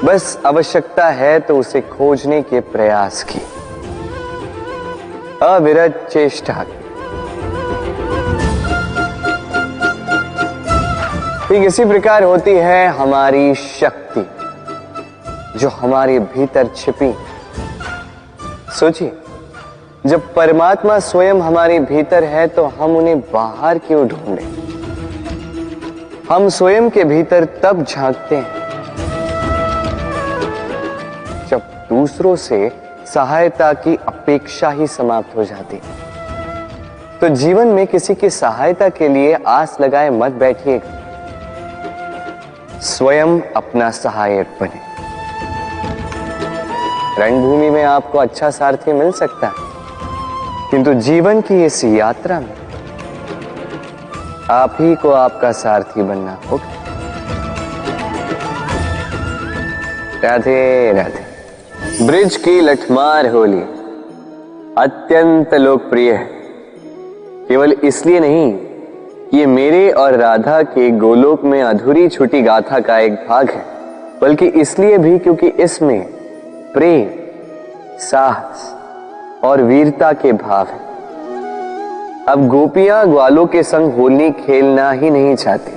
बस आवश्यकता है तो उसे खोजने के प्रयास की, अविरत चेष्टा की। ठीक इसी प्रकार होती है हमारी शक्ति जो हमारे भीतर छिपी। सोचिए, जब परमात्मा स्वयं हमारे भीतर है तो हम उन्हें बाहर क्यों ढूंढें? हम स्वयं के भीतर तब झांकते हैं जब दूसरों से सहायता की अपेक्षा ही समाप्त हो जाती। तो जीवन में किसी की सहायता के लिए आस लगाए मत बैठिएगा, स्वयं अपना सहायक बने। रणभूमि में आपको अच्छा सारथी मिल सकता है, किंतु जीवन की इस यात्रा में आप ही को आपका सारथी बनना होगा। राधे राधे। ब्रिज की लठमार होली, अत्यंत लोकप्रिय है। केवल इसलिए नहीं कि ये मेरे और राधा के गोलोक में अधूरी छूटी गाथा का एक भाग है, बल्कि इसलिए भी क्योंकि इसमें प्रेम, साहस और वीरता के भाव है। अब गोपियां ग्वालों के संग होली खेलना ही नहीं चाहती,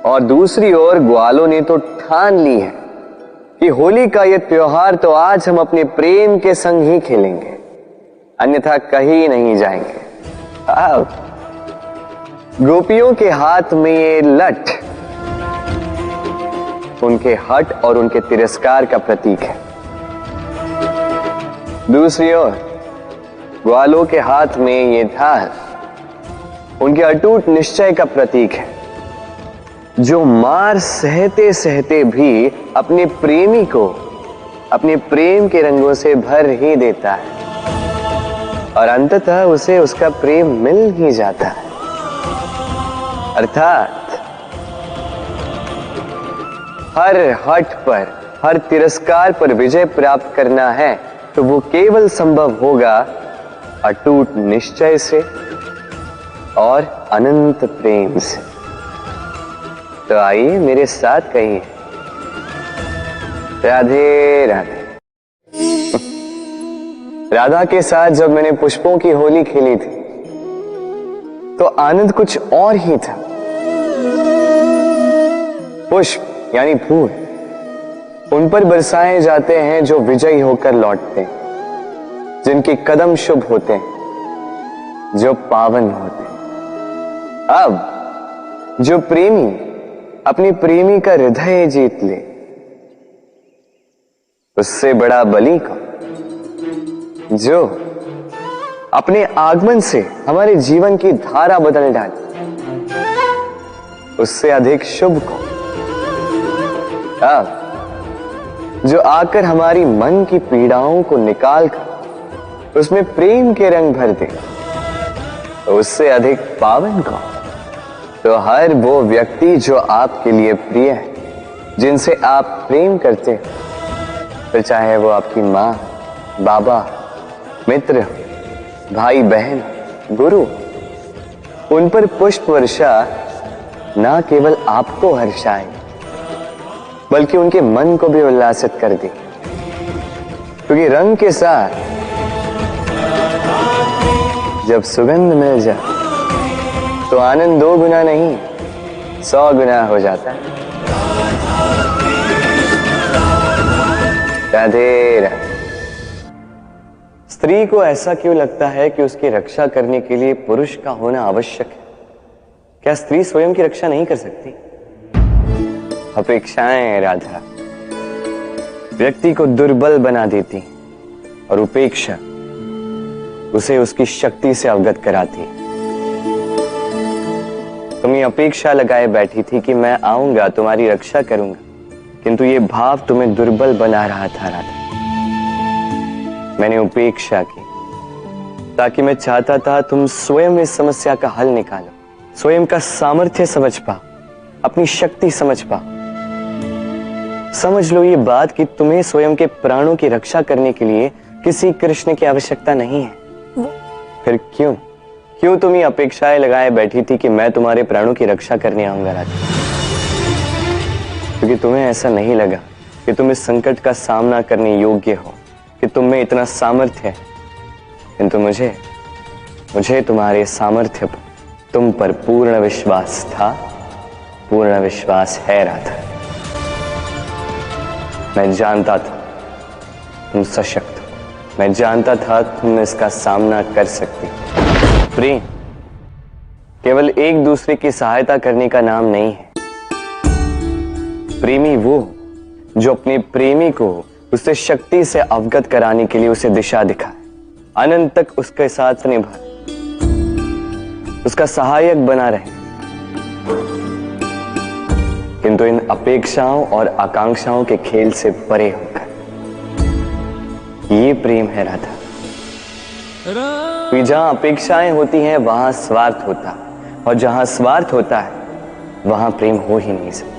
और दूसरी ओर ग्वालों ने तो ठान ली है कि होली का यह त्योहार तो आज हम अपने प्रेम के संग ही खेलेंगे, अन्यथा कहीं नहीं जाएंगे। अब गोपियों के हाथ में ये लठ उनके हट और उनके तिरस्कार का प्रतीक है। दूसरी ओर ग्वालों के हाथ में ये धार उनके अटूट निश्चय का प्रतीक है, जो मार सहते सहते भी अपने प्रेमी को अपने प्रेम के रंगों से भर ही देता है और अंततः उसे उसका प्रेम मिल ही जाता है। अर्थात हर हट पर, हर तिरस्कार पर विजय प्राप्त करना है तो वो केवल संभव होगा अटूट निश्चय से और अनंत प्रेम से। तो आइए मेरे साथ कहिए, राधे राधे। राधा के साथ जब मैंने पुष्पों की होली खेली थी तो आनंद कुछ और ही था। पुष्प यानी फूल, उन पर बरसाए जाते हैं जो विजयी होकर लौटते हैं, जिनके कदम शुभ होते हैं, जो पावन होते हैं। अब जो प्रेमी अपनी प्रेमी का हृदय जीत ले, उससे बड़ा बलि को, जो अपने आगमन से हमारे जीवन की धारा बदल डाले, उससे अधिक शुभ को। अब जो आकर हमारी मन की पीड़ाओं को निकालकर उसमें प्रेम के रंग भर दे, उससे अधिक पावन को। तो हर वो व्यक्ति जो आपके लिए प्रिय है, जिनसे आप प्रेम करते हो, फिर चाहे वो आपकी माँ, बाबा, मित्र, भाई बहन, गुरु, उन पर पुष्प वर्षा ना केवल आपको हर्षाए बल्कि उनके मन को भी उल्लासित कर दे, क्योंकि रंग के साथ जब सुगंध मिल जाए तो आनंद 2 गुना नहीं 100 गुना हो जाता है। राधे राधे। स्त्री को ऐसा क्यों लगता है कि उसकी रक्षा करने के लिए पुरुष का होना आवश्यक है? क्या स्त्री स्वयं की रक्षा नहीं कर सकती? अपेक्षाएं राधा व्यक्ति को दुर्बल बना देती और उपेक्षा उसे उसकी शक्ति से अवगत कराती। तुम ये अपेक्षा लगाए बैठी थी कि मैं आऊंगा, तुम्हारी रक्षा करूंगा, किंतु ये भाव तुम्हें दुर्बल बना रहा था राधा। मैंने उपेक्षा की ताकि मैं चाहता था तुम स्वयं इस समस्या का हल निकालो, स्वयं का सामर्थ्य समझ पाओ, अपनी शक्ति समझ पाओ। समझ लो ये बात कि तुम्हें स्वयं के प्राणों की रक्षा करने के लिए किसी कृष्ण की आवश्यकता नहीं है। फिर क्यों तुम ये अपेक्षाएं लगाए बैठी थी कि मैं तुम्हारे प्राणों की रक्षा करने आऊंगा राधा? क्योंकि तुम्हें ऐसा नहीं लगा कि तुम इस संकट का सामना करने योग्य हो, कि तुम में इतना सामर्थ्य है। किंतु मुझे तुम्हारे सामर्थ्य पर, तुम पर पूर्ण विश्वास था, पूर्ण विश्वास है राधा। मैं जानता था तुम सशक्त हो, मैं जानता था तुम इसका सामना कर सकती। प्रेम केवल एक दूसरे की सहायता करने का नाम नहीं है। प्रेमी वो जो अपने प्रेमी को उससे शक्ति से अवगत कराने के लिए उसे दिशा दिखाए, अनंत तक उसके साथ निभाए, उसका सहायक बना रहे। किंतु इन अपेक्षाओं और आकांक्षाओं के खेल से परे होकर, ये प्रेम है राधा। जहां अपेक्षाएं होती हैं वहां स्वार्थ होता है, और जहां स्वार्थ होता है वहां प्रेम हो ही नहीं सकता।